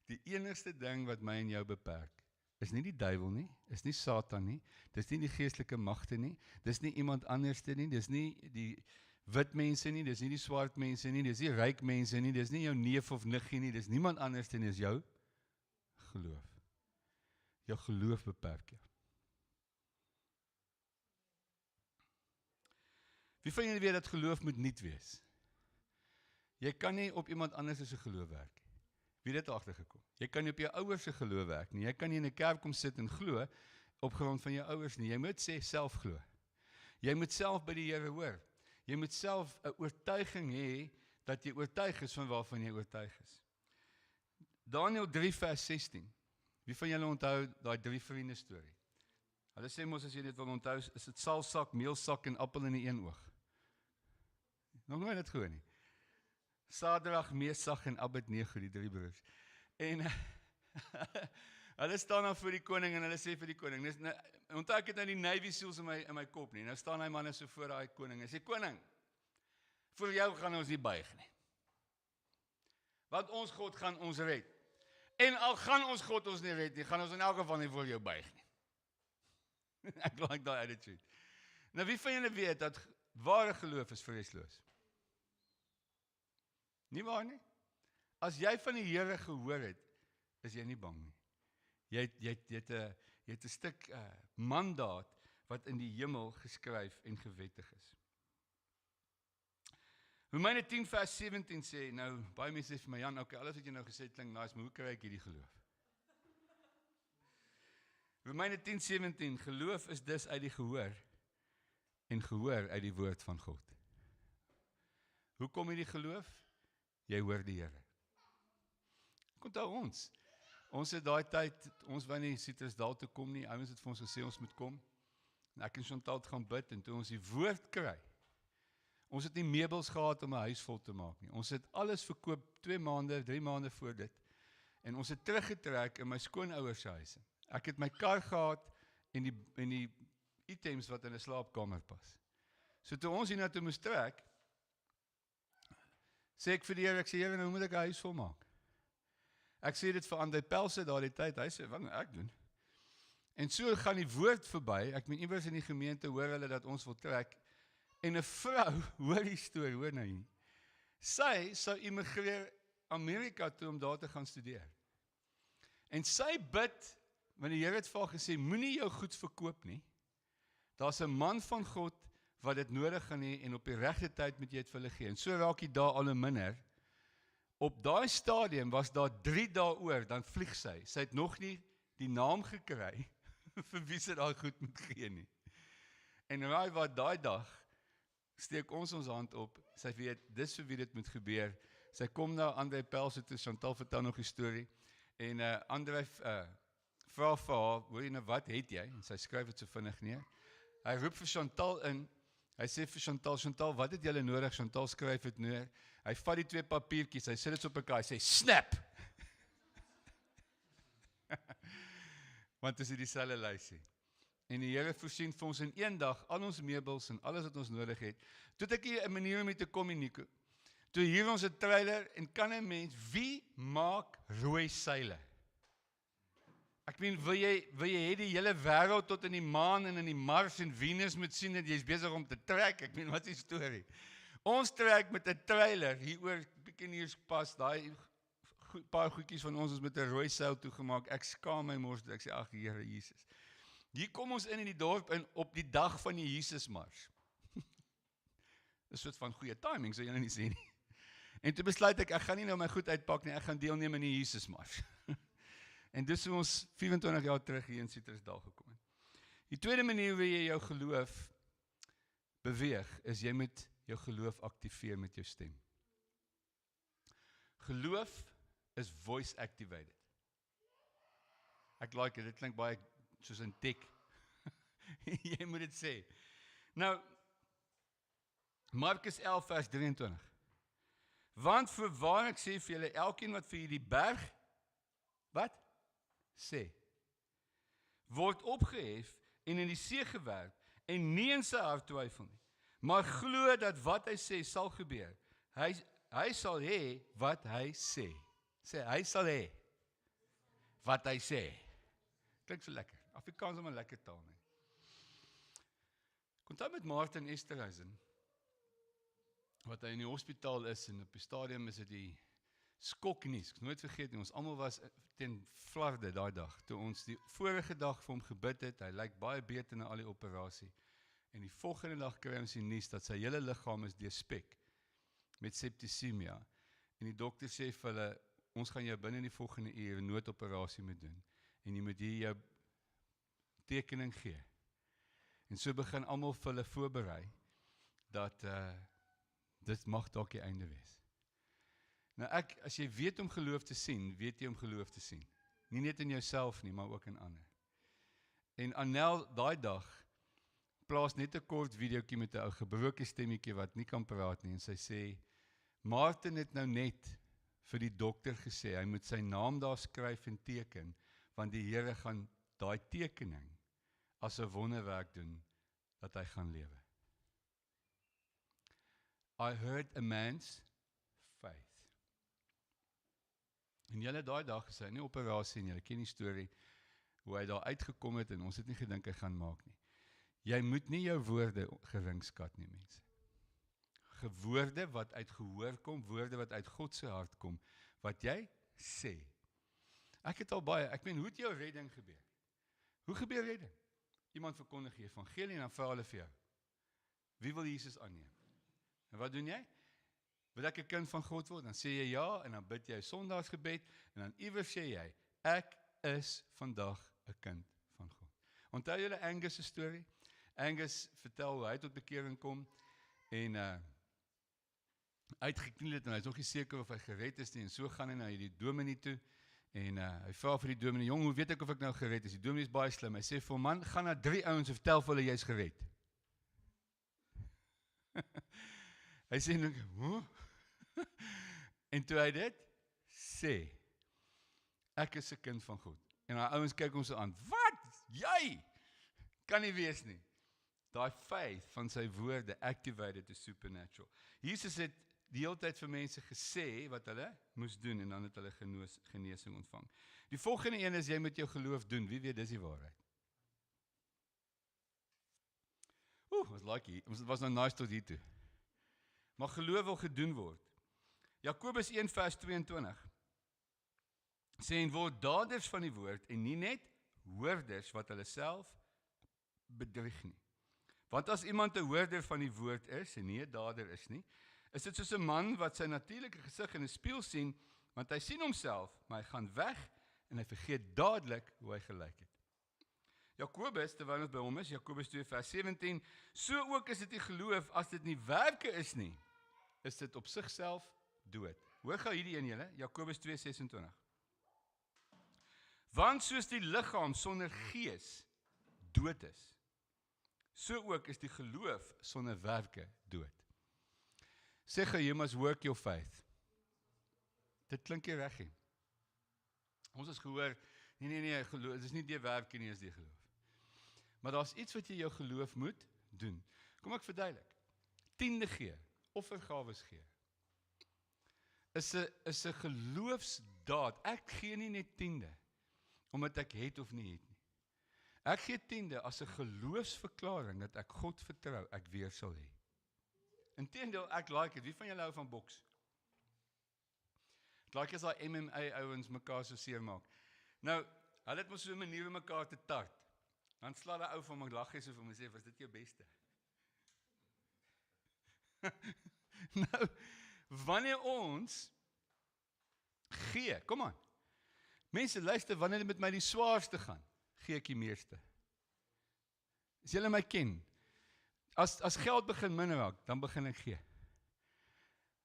Die enigste ding wat my en jou beperk, is nie die duiwel nie, is nie Satan nie, dis nie die geestelike magte nie, dis nie iemand anderste nie, dis nie die wit mense nie, dis nie die swart mense nie, dis nie ryk mense nie, dis nie jou neef of niggie nie, dis niemand anderste nie, dis jou geloof. Jou geloof beperk jou. Wie van julle weet dat geloof moet nuut wees? Jy kan nie op iemand anders se geloof werk. Wie het dit agtergekom? Jy kan nie op jou ouers se geloof werk nie. Jy kan nie in 'n kerk kom sit en glo op grond van jou ouers nie. Jy moet sê self glo. Jy moet self by die Here hoor. Jy moet self 'n oortuiging hê dat jy oortuig is van waarvan jy oortuig is. Daniël 3 vers 16. Wie van julle onthou daai 3 vriende storie? Hulle sê mos as jy dit wil onthou, is dit salsak, meelsak en appel in die een oog. Nog nooit dit gehoor nie. Sadrag, Mesach en Abednego, die 3 broers. En hulle staan dan voor die koning en hulle sê vir die koning, onthou ek het nou die Navy Seals in my kop nie, nou staan hy manne so voor daai koning en sê, koning, vir jou gaan ons nie buig nie. Want ons God gaan ons red. En al gaan ons God ons nie red nie, gaan ons in elk geval nie voor jou buig nie. Ek like daai attitude. Nou wie van julle weet dat ware geloof is vreesloos? Nie waar nie? As jy van die Here gehoor het, is jy nie bang nie. Jy het 'n stuk mandaat wat in die hemel geskryf en gewettig is. Romeine 10 vers 17 sê, nou baie mense sê vir my, Jan, okay, alles wat jy nou gesê het klink nice, maar hoe kry ek hierdie geloof? Romeine 10:17, geloof is dus uit die gehoor en gehoor uit die woord van God. Hoe kom hierdie geloof? Jy hoor die Here. Onthou ons het daai tyd, ons wou nie Citrusdal toe kom nie, ouens het vir ons gesê ons moet kom, en ek en Chantal het gaan bid, en toe ons die woord kry, ons het nie meubels gehad om 'n huis vol te maak nie, ons het alles verkoop 2 maande, 3 maande voor dit, en ons het teruggetrek in my skoonouers se huis. Ek het my kar gehad en die items wat in 'n slaapkamer pas. So toe ons hiernatoe moes trek, sê ek vir die Here, ek sê, Here, nou moet ek 'n huis vol maak. Ek sê dit vir André Pelse daardie tyd, hy sê, wat moet ek doen? En so gaan die woord verby, ek meen iewers in die gemeente hoor hulle dat ons wil trek, en 'n vrou, hoor die storie, hoor nou hier, sy sou immigreer Amerika toe om daar te gaan studeer. En sy bid, want die Here het vir haar gesê, moenie jou goed verkoop nie. Daar's 'n man van God wat dit nodig gaan hê en op die regte tyd moet jy dit vir hulle gee. En so raak jy daar al 'n minder. Op daai stadium was daar 3 dae oor, dan vlieg sy. Sy het nog nie die naam gekry vir wie sy daai goed moet gee nie. En raai wat, daai dag steek ons hand op. Sy weet dis vir wie dit moet gebeur. Sy kom na André Pelse toe, Chantal vertel nog die storie. En André vra vir haar, hoor jy nou, wat het jy? En sy skryf dit so vinnig neer. Hy roep vir Chantal in. Hy sê vir Chantal, Chantal, wat het julle nodig? Chantal skryf dit neer. Hy vat die 2 papiertjies, hy sit dit op mekaar, hy sê, snap! Want dit is dieselfde lysie. En die Here voorsien vir ons in een dag, al ons meubels en alles wat ons nodig het. Toe het ek hier 'n manier om mee te kom, Nico. Toe hier ons 'n trailer, en kan 'n mens, wie maak rooi seile? Ek meen, wil jy hê die hele wêreld tot in die maan en in die Mars en Venus moet sien dat jy's besig om te trek? Ek meen, wat is die storie? Ons trek met 'n trailer, hieroor pikeniers pas, daai paar goedjies van ons met 'n rooi seil toegemaak. Ek skaam my mos, ek sê, ag Here Jesus. Hier kom ons in die dorp in op die dag van die Jesusmars. 'n soort van goeie timing, sou jy nou nie sê nie. En toe besluit ek gaan nie nou my goed uitpak nie, ek gaan deelneem in die Jesusmars. En dis hoe ons 24 jaar terug hier in Citrusdal gekom het. Die tweede manier hoe jy jou geloof beweeg, is jy moet jou geloof aktiveer met jou stem. Geloof is voice activated. Ek like dit klink baie soos 'n tech. Jy moet dit sê. Nou, Markus 11 vers 23. Want voorwaar ek sê vir julle, elkeen wat vir hierdie berg, wat? sê. Word opgehef en in die see gewerp en nie in sy hart twyfel nie. Maar glo dat wat hy sê sal gebeur. Hy sal hê wat hy sê. Sê, hy sal hê wat hy sê. Klink so lekker. Afrikaans is 'n lekker taal, nie? Kontak met Martin Esterhuizen, wat hy in die hospitaal is, en op die stadium is dit die skoknuus. Ek nooit vergeet nie, ons almal was ten flarde daai dag, toe ons die vorige dag vir hom gebid het, hy lyk baie beter na al die operasie, en die volgende dag kry ons die nuus dat sy hele liggaam is deurspek met septisemia, en die dokter sê vir hulle, ons gaan jou binne die volgende uur 'n noodoperasie moet doen, en jy moet hier jou tekening gee. En so begin almal vir hulle voorberei, dat dit mag dalk die einde wees. Nou as jy weet om geloof te sien, weet jy om geloof te sien. Nie net in jouself nie, maar ook in ander. En Annel, daai dag, plaas net 'n kort videoetjie met 'n ou gebroke stemmetjie wat nie kan praat nie, en sy sê, Martin het nou net vir die dokter gesê, hy moet sy naam daar skryf en teken, want die Here gaan daai tekening as 'n wonderwerk doen, dat hy gaan lewe. I heard a man's faith. En julle daai dag gesê, nie operasie en julle ken die storie, hoe hy daar uitgekom het, en ons het nie gedink hy gaan maak nie. Jy moet nie jou woorde geringskat nie, mense. Woorde wat uit gehoor kom, woorde wat uit God se hart kom, wat jy sê. Ek het al baie, hoe het jou redding gebeur? Hoe gebeur redding? Iemand verkondig die evangelie en dan vra hulle vir jou, wie wil Jesus aanneem? En wat doen jy? Wil ek 'n kind van God word? Dan sê jy ja, en dan bid jy Sondagsgebed, en dan iewers sê jy, ek is vandag 'n kind van God. Onthou julle Angus se storie? Angus vertel hoe hy tot bekering kom, en uitgekniel het, en hy is nog nie seker of hy gered is nie, en so gaan hy na die dominee toe, en hy vra vir die dominee, jong, hoe weet ek of ek nou gered is? Die dominee is baie slim, hy sê vir hom, man, gaan na 3 ouens en vertel vir hulle jy is gered. Hy sê nou, en toe hy dit sê, ek is 'n kind van God, en die ouens kyk hom so aan, wat? Jy? Kan nie wees nie. Daai faith van sy woorde activated the supernatural. Jesus het die hele tyd vir mense gesê wat hulle moes doen, en dan het hulle genesing ontvang. Die volgende een is, jy moet jou geloof doen. Wie weet, dis die waarheid. Was nou nice tot hier toe. Maar geloof wil gedoen word. Jakobus 1 vers 22 sê, en word daders van die woord, en nie net hoorders wat hulle self bedrieg nie. Want as iemand 'n hoorder van die woord is, en nie 'n dader is nie, is dit soos 'n man wat sy natuurlike gesig in 'n spieël sien, want hy sien homself, maar hy gaan weg, en hy vergeet dadelik hoe hy gelyk het. Jakobus, terwyl ons by hom is, Jakobus 2 vers 17, so ook is dit die geloof, as dit nie werke is nie, is dit op sigself dood. Hoor gou hierdie een julle, Jakobus 2:26. Want soos die liggaam sonder gees dood is, so ook is die geloof sonder werke dood. Sê gou, you must work your faith. Dit klink nie reg nie. Ons het gehoor, nee, geloof, dit is nie die werke nie, is die geloof. Maar daar's iets wat jy jou geloof moet doen. Kom ek verduidelik. 10de gee, offergawes gee, is 'n geloofsdaad. Ek gee nie net 10de, omdat ek het of nie het nie. Ek gee 10de as 'n geloofsverklaring, dat ek God vertrou, ek weer sal hê. Inteendeel, ek like het. Wie van julle hou van boks? Ek like as daai MMA ouens mekaar so seer maak. Nou, hulle het mos so 'n manier om mekaar te tart. Dan sla daai ou van my lag eens of hom sê, was dit jou beste? Nou, wanneer ons gee, kom aan. Mense luister, wanneer dit met my die swaarste gaan, gee ek die meeste. As julle my ken, as geld begin min raak, dan begin ek gee.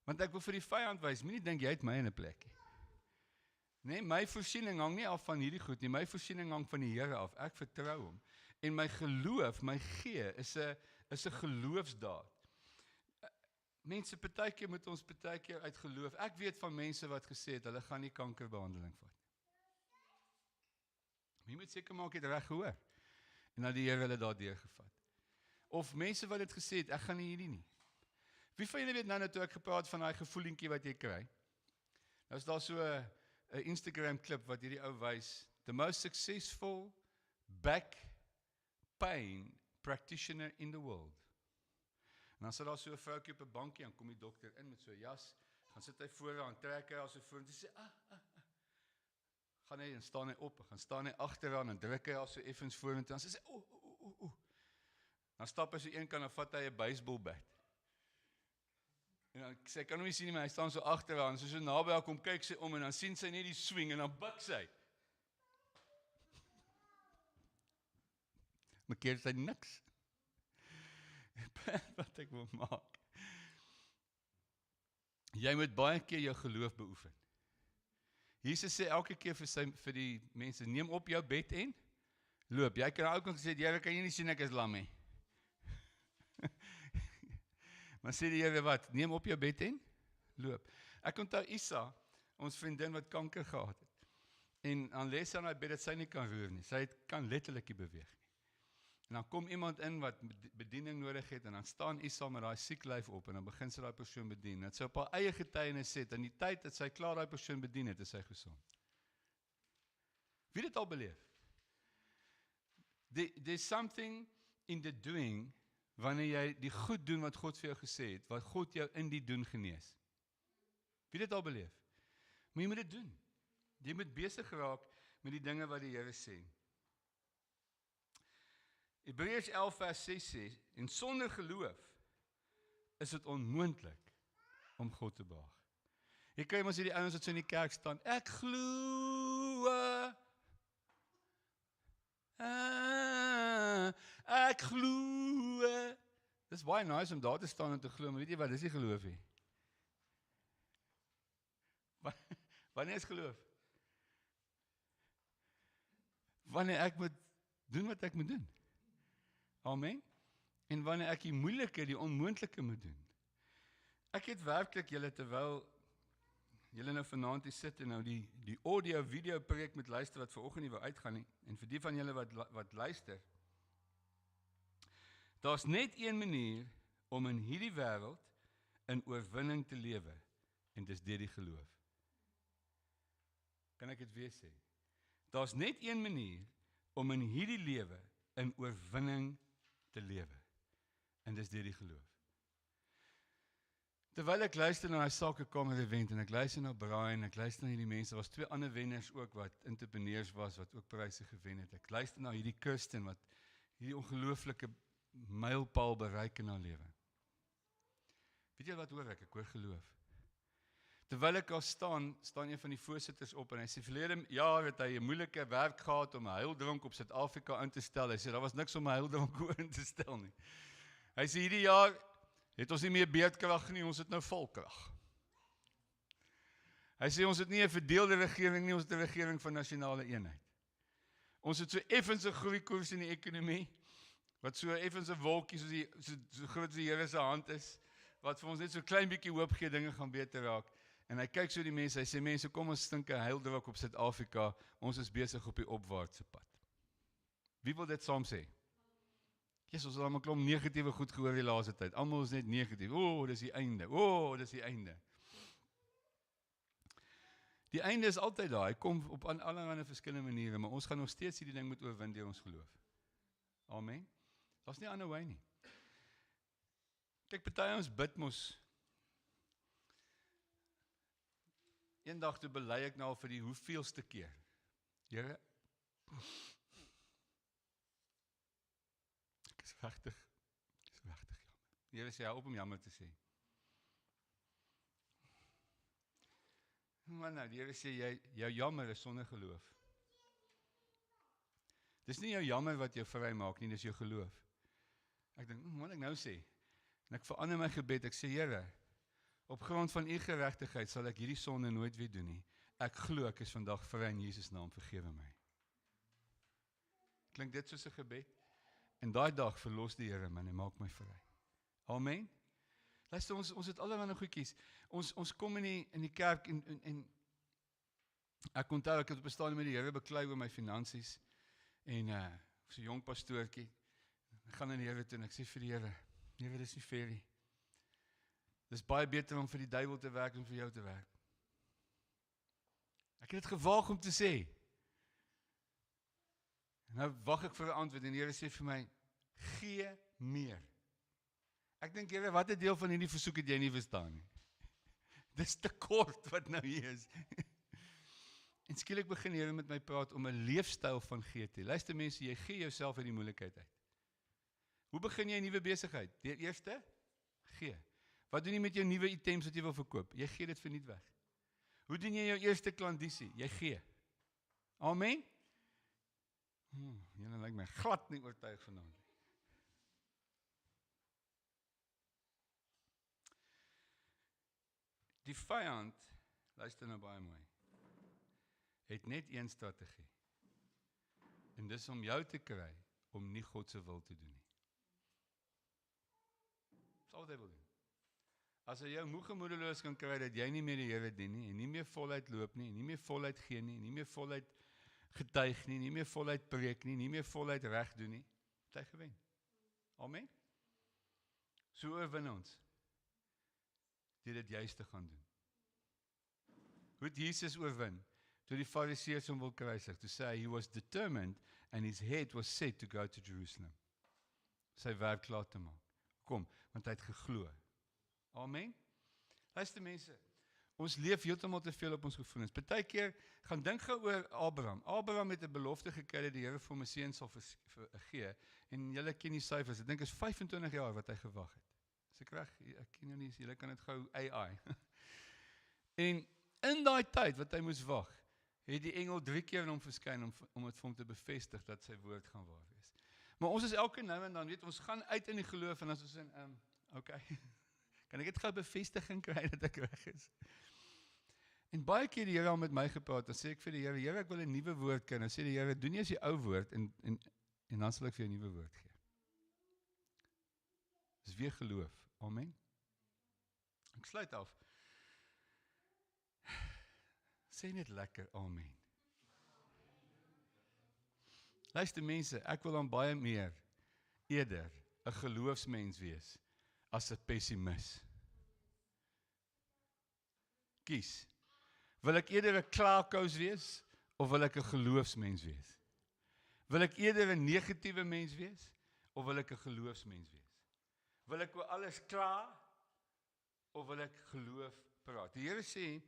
Want ek wil vir die vyand wys, moenie dink jy het my in 'n plekkie. Nee, my voorsiening hang nie af van hierdie goed nie, my voorsiening hang van die Here af, ek vertrou hom. En my geloof, my gee, is 'n geloofsdaad. Mense, partykeer moet ons partykeer uit geloof. Ek weet van mense wat gesê het, hulle gaan nie kankerbehandeling vat. Jy moet seker maak jy het reg gehoor. En dan die Here hulle daardeur gevat. Of mense wat dit gesê het, ek gaan nie hierdie nie. Wie van julle weet nou toe ek gepraat van daai gevoelientjie wat jy kry? Nou is daar so 'n Instagram klip wat hierdie ou wys, the most successful back pain practitioner in the world. En dan sit daar so 'n vroukie op 'n bankie en kom die dokter in met so 'n jas, gaan sit hy voor haar en trek hy haar so vorentoe en sê gaan hy en staan hy op, gaan staan hy agteraan en druk hy haar so effens vorentoe en sê Dan stap hy so een kant en vat hy 'n baseball bat. En dan sê kan hom nie sien nie, maar hy staan so agteraan, so naby haar kom kyk sy om en dan sien sy net die swing en dan buk sy. Maar keer sy niks. Wat ek wil maak. Jy moet baie keer jou geloof beoefen. Jesus sê elke keer vir die mense, neem op jou bed en loop. Jy kan ook nog gesê, Here, kan jy nie sien ek is lam nie? Maar sê die Here wat, neem op jou bed en loop. Ek onthou Isa, ons vriendin wat kanker gehad het. En dan lê sy aan haar bed dat sy nie kan roer nie. Sy kan letterlik nie beweeg nie. En dan kom iemand in wat bediening nodig het en dan staan Isa met daai siek lyf op en dan begin sy daai persoon bedien. Dit sy op haar eie getuienis sê, in die tyd dat sy klaar daai persoon bedien het, is sy gesond. Wie het dit al beleef? There's something in the doing wanneer jy die goed doen wat God vir jou gesê het, wat God jou in die doen genees. Wie het dit al beleef? Maar jy moet dit doen. Jy moet besig raak met die dinge wat die Here sê. Hebreërs 11 vers 6 sê, en sonder geloof is dit onmoontlik om God te behaag. Jy kry mos hierdie ouens wat so in die kerk staan, ek glo, ek glo. Dis baie nice om daar te staan en te glo, maar weet jy wat, dis nie geloof nie. Wanneer is geloof? Wanneer ek moet doen wat ek moet doen. Amen. En wanneer ek die moeilike, die onmoontlike moet doen. Ek het werklik julle terwyl julle nou vanaand hier sit en nou die audio video preek met luister wat vanoggend nie wou uitgaan nie en vir die van julle wat luister. Daar's net een manier om in hierdie wêreld in oorwinning te lewe en dis deur die geloof. Kan ek dit weer sê? Daar's net een manier om in hierdie lewe in oorwinning te lewe. En dis deur die geloof. Terwyl ek luister na die sakekamer event en ek luister na Brian, ek luister na hierdie mense, was 2 ander wenners ook wat entrepreneurs was, wat ook pryse gewen het. Ek luister na hierdie Kirsten wat hierdie ongelooflike mylpaal bereik in haar lewe. Weet jy wat hoor ek? Ek hoor geloof. Terwyl ek daar staan een van die voorsitters op en hy sê verlede jaar het hy 'n moeilike werk gehad om 'n heildronk op Suid-Afrika in te stel. Hy sê daar was niks om 'n heildronk oor in te stel nie. Hy sê hierdie jaar het ons nie meer beerdkrag nie, ons het nou volkrag. Hy sê ons het nie 'n verdeelde regering nie, ons het 'n regering van nasionale eenheid. Ons het so effens 'n groeikoers in die ekonomie, wat so effens 'n wolkie so groot as die Here se hand is, wat vir ons net so klein bietjie hoop gee dinge gaan beter raak. En hy kyk so die mense, hy sê mense kom ons stink 'n heildruk op Suid-Afrika, ons is besig op die opwaartse pad. Wie wil dit saam sê? Jesus, ons het al 'n klomp negatiewe goed gehoor die laaste tyd. Almal is net negatief. Dis die einde. Dis die einde. Die einde is altyd daar. Hy kom op allerlei verskillende maniere, maar ons gaan nog steeds hierdie ding moet oorwin deur ons geloof. Amen. Daar's nie 'n ander wy nie. Kyk, party ons bid mos. Eendag toe bely ek nou al vir die hoeveelste keer. Here, ek is regtig jammer. Die Here sê hou op om jammer te sê. Maar nou, die Here sê jou jammer is sonder geloof. Dis nie jou jammer wat jou vry maak nie, dis jou geloof. Ek dink, wat moet ek nou sê? En ek verander my gebed, ek sê Here, op grond van u geregtigheid sal ek hierdie sonde nooit weer doen nie. Ek glo ek is vandag vry in Jesus naam, vergewe my. Klink dit soos 'n gebed? En daai dag verlos die Here my en hy maak my vry. Amen. Luister, ons het allerlei goedjies. Ons kom in die kerk en ek onthou ek het op 'n stadium met die Here beklei oor my finansies En so 'n jong pastoortjie, ek gaan in die Here toe en ek sê vir die Here, Here, dis nie fair nie. Dis baie beter om vir die duiwel te werk en vir jou te werk. Ek het dit gewaag om te sê. Nou wag ek vir 'n antwoord en die Here sê vir my, gee meer. Ek dink, Here, watter deel van hierdie versoek het jy nie verstaan nie? Dis te kort wat nou hier is. En skielik begin die Here met my praat om 'n leefstyl van gee te. Luister mense, jy gee jouself uit die moeilikheid uit. Hoe begin jy 'n nuwe besigheid? Deur eerste, gee. Wat doen jy met jou nuwe items wat jy wil verkoop? Jy gee dit verniet weg. Hoe doen jy jou eerste klandisie? Jy gee. Amen? Julle lyk my glad nie oortuig vanaand. Die vyand, luister nou baie mooi, het net een strategie. En dis om jou te kry, om nie God se wil te doen nie. Dis al wat hy wil doen. As hy jou moeg en moedeloos kan kry, dat jy nie meer die Here dien nie, en nie meer voluit loop nie, en nie meer voluit gee nie, en nie meer voluit getuig nie, nie meer voluit preek nie, nie meer voluit reg doen nie, het hy gewen. Amen? So oorwin ons, deur dit juist te gaan doen. Hoe het Jesus oorwin? Toe die Fariseërs hom wil kruisig, toe sê hy, he was determined, and his head was set to go to Jerusalem. Sy werk klaar te maak. Kom, want hy het geglo. Amen? Luister mense, ons leef heeltemal te veel op ons gevoelens. Partykeer gaan dink gou oor Abraham. Abraham het 'n belofte gekry dat die Here vir hom 'n seun sal gee, en julle ken die syfers, ek dink is 25 jaar wat hy gewag het. Is ek reg? Ek ken nou nie, julle kan dit gou AI. En in daai tyd wat hy moes wag, het die engel 3 keer in hom verskyn om dit vir hom te bevestig dat sy woord gaan waar wees. Maar ons is elke nou en dan, weet ons gaan uit in die geloof en as ons in, okay, kan ek dit gou bevestiging kry dat ek reg is? En baie keer die Here al met my gepraat, dan sê ek vir die Here, Here, ek wil 'n nuwe woord kry. Dan sê die Here, doen eers die ou woord en dan sal ek vir jou 'n nuwe woord gee. Dis weer geloof. Amen. Ek sluit af. Sê net lekker, amen. Luister mense, ek wil dan baie meer eerder 'n geloofsmens wees as 'n pessimis. Kies. Wil ek eerder 'n klaarkous wees of wil ek 'n geloofsmens wees? Wil ek eerder 'n negatiewe mens wees of wil ek 'n geloofsmens wees? Wil ek oor alles klaar of wil ek geloof praat? Die Here sê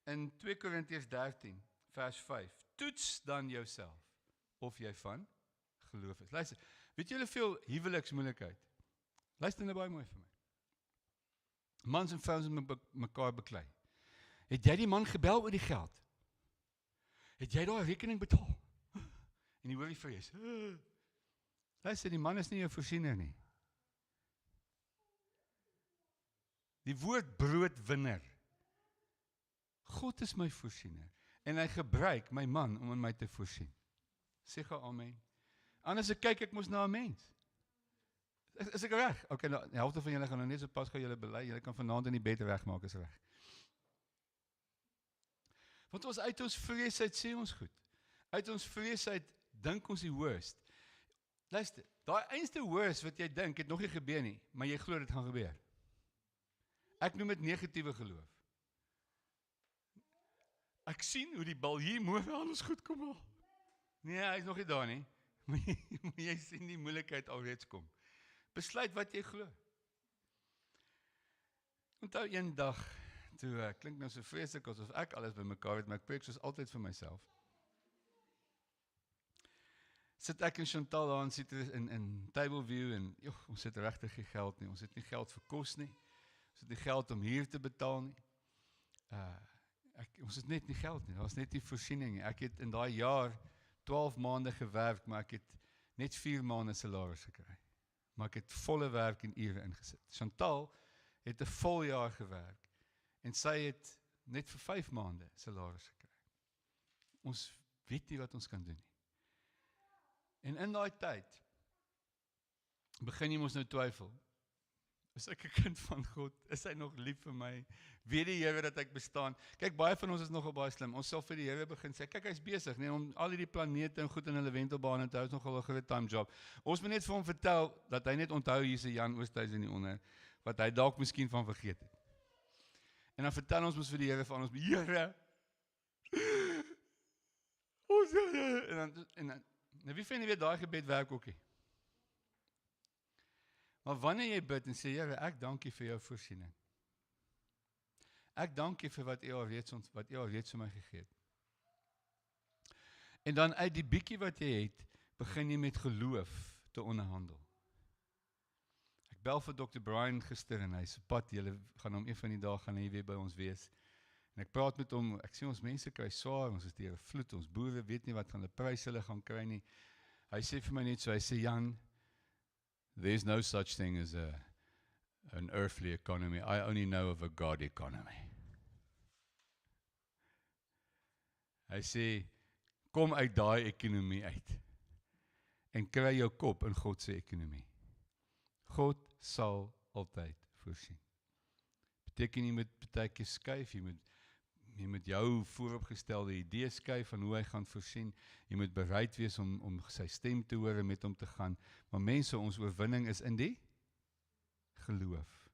in 2 Korintiërs 13 vers 5, toets dan jouself of jy van geloof is. Luister, weet julle veel huweliksmoeilikheid? Luister nou baie mooi vir my. Mans en vrouens met mekaar beklei. Het jy die man gebel oor die geld? Het jy daai rekening betaal? En die hoor die vrees. Luister, die man is nie jou voorsiener nie. Die woord broodwinner. God is my voorsiener. En hy gebruik my man om in my te voorsien. Sê gou amen. Anders ek mos na 'n mens. Is ek reg? Okay, nou, die helfte van julle gaan nou net so pas gou julle bely. Julle kan vanaand in die bed regmaak, is reg. Want ons uit ons vrees uit sê ons goed. Uit ons vrees uit dink ons die worst. Luister, daai einste worst wat jy dink het nog nie gebeur nie, maar jy glo dit gaan gebeur. Ek noem dit negatiewe geloof. Ek sien hoe die bal hier môre aan ons goed kom al. Nee, hy is nog nie daar nie. Maar jy sien die moeilikheid alreeds kom. Besluit wat jy glo. Onthou een dag, toe klink nou so vreeslik asof ek alles bymekaar het, maar ek preek soos altyd vir myself. Sit ek en Chantal daar en sit in Table View en ons het regtig geen geld nie. Ons het nie geld vir kos nie. Ons het nie geld om huur te betaal nie. Ons het net nie geld nie. Daar was net nie voorsiening nie. Ek het in daai jaar 12 maande gewerk, maar ek het net 4 maande salaris gekry. Maar ek het volle werk en ure ingesit. Chantal het 'n vol jaar gewerk en sy het net vir 5 maande salaris gekry. Ons weet nie wat ons kan doen nie. En in daai tyd begin jy mos nou twyfel. Is ek 'n kind van God? Is hy nog lief vir my? Weet die Here dat ek bestaan? Kyk, baie van ons is nogal baie slim. Ons sal vir die Here begin sê, kyk, hy's besig, nee, om al hierdie planete en goed in hulle wentelbane te hou, is nogal 'n groot time job. Ons moet net vir hom vertel, dat hy net onthou hier's 'n Jan Oosthuizen hieronder, wat hy dalk miskien van vergeet het. En dan vertel ons vir die Here van ons, Here, ons en dan, nou wie van julle weet, daai gebed werk ook nie. Maar wanneer jy bid en sê, Here, ek dank U vir jou voorsiening. Ek dank U vir wat U alreeds vir my gegee het. En dan uit die bietjie wat jy het, begin jy met geloof te onderhandel. Ek bel vir Dr. Brian gister en hy se pad, julle gaan hom een van die dae gaan hy weer by ons wees. En ek praat met hom, ek sê ons mense kry swaar, ons is deur 'n vloed, ons boere weet nie wat van 'n prys hulle gaan kry nie. Hy sê vir my net so, hy sê, Jan, there's no such thing as an earthly economy. I only know of a God economy. Hy sê, kom uit daai ekonomie uit en kry jou kop in God se ekonomie. God sal altyd voorsien. Beteken jy moet baie keer skuif, jy moet jou vooropgestelde idee skuif van hoe hy gaan voorsien. Jy moet bereid wees om sy stem te hoor en met hom te gaan. Maar mense, ons oorwinning is in die geloof.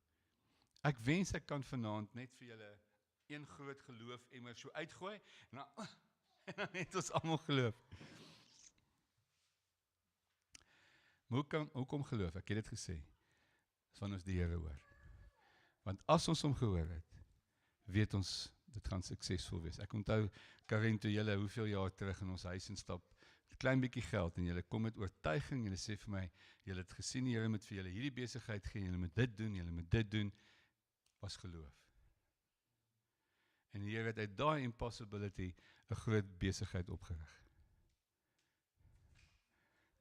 Ek wens ek kan vanaand net vir julle een groot geloof emmer so uitgooi en dan net ons almal geloof. Hoekom geloof? Ek het dit gesê. Dis van ons die Here hoor. Want as ons hom gehoor het, weet ons dit gaan suksesvol wees. Ek onthou, Karen, toe julle hoeveel jaar terug in ons huis instap, 'n klein bietjie geld en julle kom met oortuiging, julle sê vir my, julle het gesien die Here moet vir julle hierdie besigheid gee, julle moet dit doen, was geloof. En die Here het uit daai impossibility 'n groot besigheid opgerig.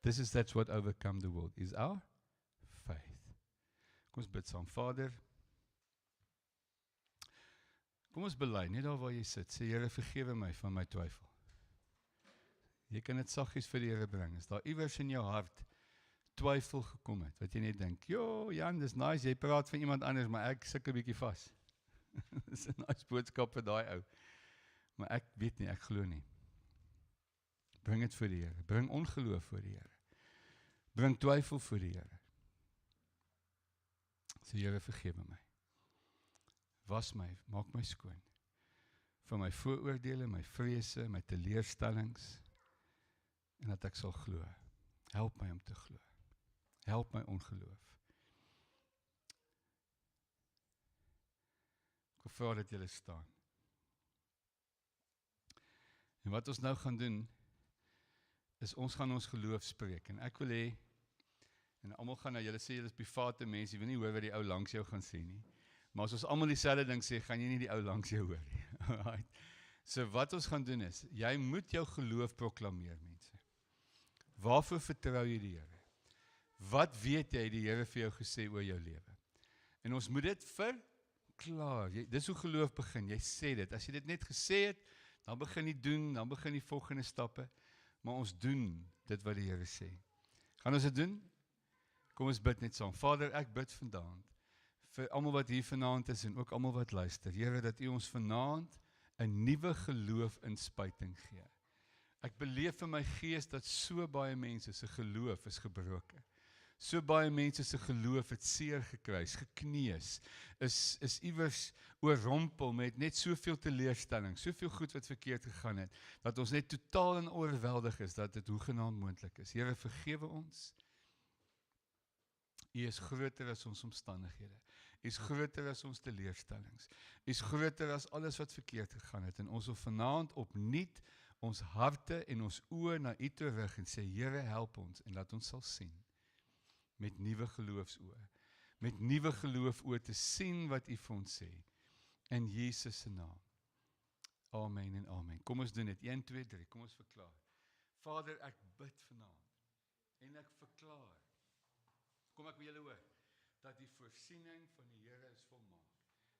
That's what overcome the world, is our faith. Kom ons bid saam. Vader, kom ons bely, net daar waar jy sit, sê Here, vergewe my van my twyfel. Jy kan dit saggies vir die Here bring, as daar iewers in jou hart twyfel gekom het, wat jy net dink, jo, Jan, dis nice, jy praat van iemand anders, maar ek suk 'n bietjie vas. Dis 'n nice boodskap vir daai ou. Maar ek weet nie, ek glo nie. Bring dit vir die Here, bring ongeloof vir die Here. Bring twyfel vir die Here. Sê Here, vergewe my. Was my, maak my skoon. Van my vooroordele, my vrese, my teleurstellings, en dat ek sal glo. Help my om te glo. Help my ongeloof. Ek vra dat julle staan. En wat ons nou gaan doen, is ons gaan ons geloof spreek. En ek wil hê, en almal gaan nou, julle sê julle is private mense, jy wil nie hoor wat die ou langs jou gaan sê nie. Maar as ons almal dieselfde ding sê, gaan jy nie die ou langs jou hoor nie. Alright. So wat ons gaan doen is, jy moet jou geloof proklameer, mense. Waarvoor vertrou jy die Here? Wat weet jy die Here vir jou gesê oor jou lewe? En ons moet dit verklaar. Dis hoe geloof begin. Jy sê dit. As jy dit net gesê het, dan begin jy doen, dan begin die volgende stappe. Maar ons doen dit wat die Here sê. Gaan ons dit doen? Kom ons bid net saam. Vader, ek bid vanaand vir almal wat hier vanaand is en ook almal wat luister. Here, dat U ons vanaand 'n nuwe geloof inspuiting gee. Ek beleef in my gees dat so baie mense se geloof is gebroken. So baie mense se geloof het seer gekry, gekneus, is iewers oorrompel met net soveel teleurstelling, soveel goed wat verkeerd gegaan het, dat ons net totaal en oorweldig is dat dit hoegenaamd moontlik is. Here, vergewe ons. U is groter as ons omstandighede. U is groter as ons teleurstellings. U is groter as alles wat verkeerd gegaan het. En ons wil vanaand opnuut ons harte en ons oë na U toe rig en sê, Here, help ons en laat ons sal sien. Met nuwe geloofsoë. Met nuwe geloofoë te sien wat U vir ons sê. In Jesus se naam. Amen en amen. Kom ons doen dit. 1, 2, 3. Kom ons verklaar. Vader, ek bid vanaand. En ek verklaar. Kom ek by julle hoor. Dat die voorsiening van die Here is volmaak.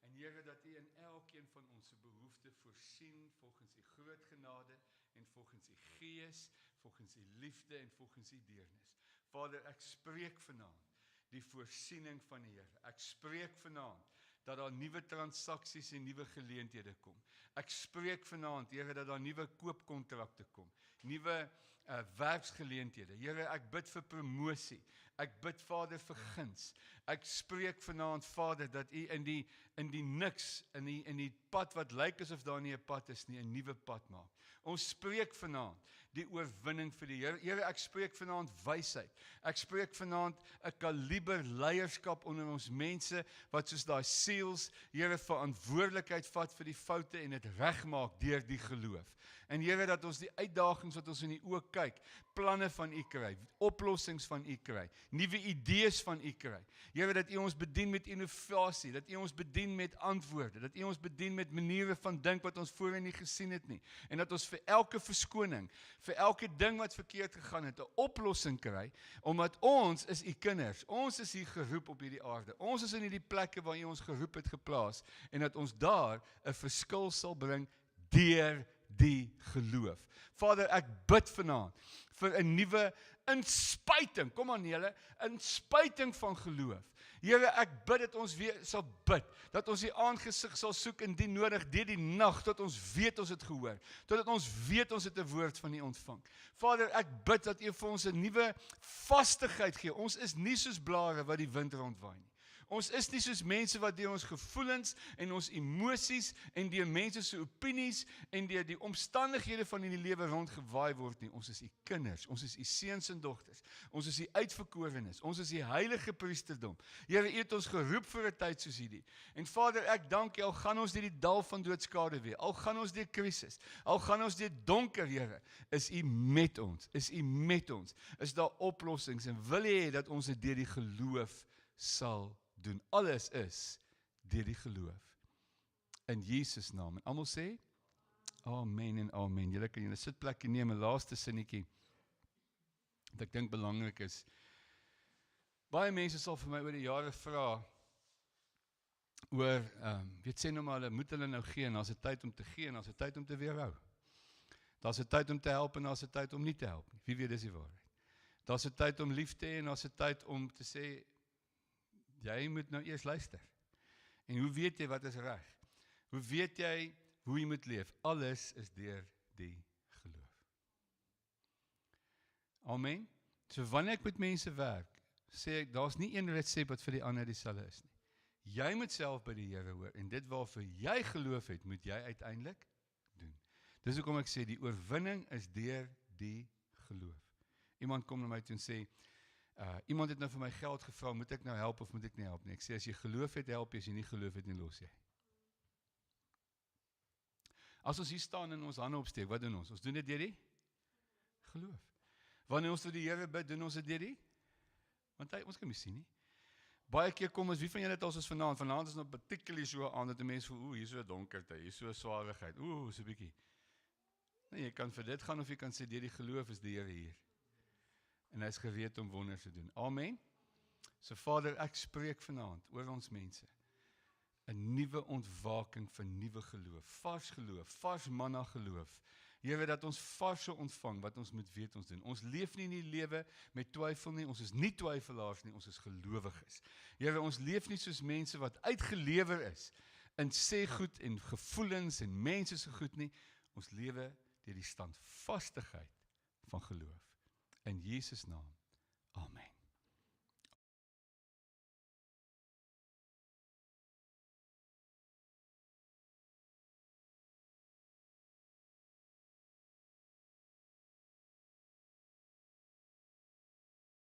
En Here, dat U in elkeen van ons se behoefte voorsien volgens U groot genade en volgens U gees, volgens U liefde en volgens U deernis. Vader, ek spreek vanaand die voorsiening van die Here. Ek spreek vanaand dat daar nuwe transaksies en nuwe geleenthede kom. Ek spreek vanaand, Here, dat daar nuwe koopkontrakte kom, nuwe werksgeleenthede. Here, ek bid vir promosie. Ek bid, Vader, vir guns. Ek spreek vanaand, Vader, dat U in die niks, in die pad wat lyk asof daar nie 'n pad is nie, 'n nuwe pad maak. Ons spreek vanaand die oorwinning vir die Here. Here, ek spreek vanaand wysheid. Ek spreek vanaand 'n kaliber leierskap onder ons mense wat soos daai seals, Here, verantwoordelikheid vat vir die foute en dit regmaak deur die geloof. En Here, dat ons die uitdagings wat ons in die oë kyk, planne van U kry, oplossings van U kry, nuwe idees van U kry. Here, dat U ons bedien met innovasie, dat U ons bedien met antwoorde, dat U ons bedien met maniere van dink wat ons voorheen nie gesien het nie. En dat ons vir elke verskoning, vir elke ding wat verkeerd gegaan het, 'n oplossing kry, omdat ons is U kinders. Ons is hier geroep op hierdie aarde. Ons is in hierdie plekke waar U ons geroep het geplaas, en dat ons daar 'n verskil sal bring deur die geloof. Vader, ek bid vanaand vir 'n nuwe inspuiting, kom aan julle, inspuiting van geloof. Here, ek bid dat ons weer sal bid, dat ons die aangesig sal soek indien nodig deur die nag, tot ons weet ons het gehoor, totdat ons weet ons het 'n woord van U ontvang. Vader, ek bid dat U vir ons 'n nuwe vastigheid gee. Ons is nie soos blare wat die wind rondwaai nie. Ons is nie soos mense wat deur ons gevoelens en ons emosies en deur mense se opinies en deur die omstandighede van in die lewe rondgewaai word nie. Ons is U kinders, ons is U seuns en dogters, ons is U uitverkorenes, ons is U heilige priesterdom. Here, U het ons geroep vir 'n tyd soos hierdie. En Vader, ek dank U, al gaan ons deur die dal van doodskade weer, al gaan ons deur krisis, al gaan ons deur donker, Here, is U met ons, is daar oplossings, en wil U hê dat ons dit deur die geloof sal doen. Alles is deur die geloof. In Jesus naam. En almal sê, amen en amen. Julle kan julle sitplekke neem, 'n laaste sinnetjie, wat ek dink belangrik is. Baie mense sal vir my oor die jare vra, oor, sê nou maar, moet hulle nou gee, en daar's 'n tyd om te gee, en daar's 'n tyd om te weerhou. Daar's 'n tyd om te help, en daar's 'n tyd om nie te help nie. Wie weet, dis die waarheid. Daar's 'n tyd om lief te hê, en daar's 'n tyd om te sê, jy moet nou eers luister. En hoe weet jy wat is reg? Hoe weet jy hoe jy moet leef? Alles is deur die geloof. Amen. So wanneer ek met mense werk, sê ek, daar's nie een resep wat vir die ander dieselfde is nie. Jy moet self by die Here hoor, en dit waarvoor jy geloof het, moet jy uiteindelik doen. Dis hoekom ek sê, die oorwinning is deur die geloof. Iemand kom na my toe en sê, iemand het nou vir my geld gevra, moet ek nou help of moet ek nie help nie? Ek sê, as jy geloof het, help jy, as jy nie geloof het nie, los jy. As ons hier staan en ons hande opsteek, wat doen ons? Ons doen dit deur die geloof. Wanneer ons tot die Here bid, doen ons dit deur die, want ons kan nie sien nie. Baie keer kom ons, wie van julle het ons vanaand is nog particularly so aan, dat die mens voel, hier is so donkerte, hier is so swaarigheid, so bietjie. Nee, jy kan vir dit gaan, of jy kan sê, deur die geloof is die Here hier. En hy is gereed om wonders te doen. Amen. So Vader, ek spreek vanaand oor ons mense 'n nuwe ontwaking van nuwe geloof, vars manna geloof. Here, dat ons vars ontvang wat ons moet weet ons doen. Ons leef nie in die lewe met twyfel nie, ons is nie twyfelaars nie, ons is gelowiges. Here, ons leef nie soos mense wat uitgelewer is in sê goed en gevoelens en mense se goed nie. Ons lewe deur die standvastigheid van geloof. In Jesus naam. Amen.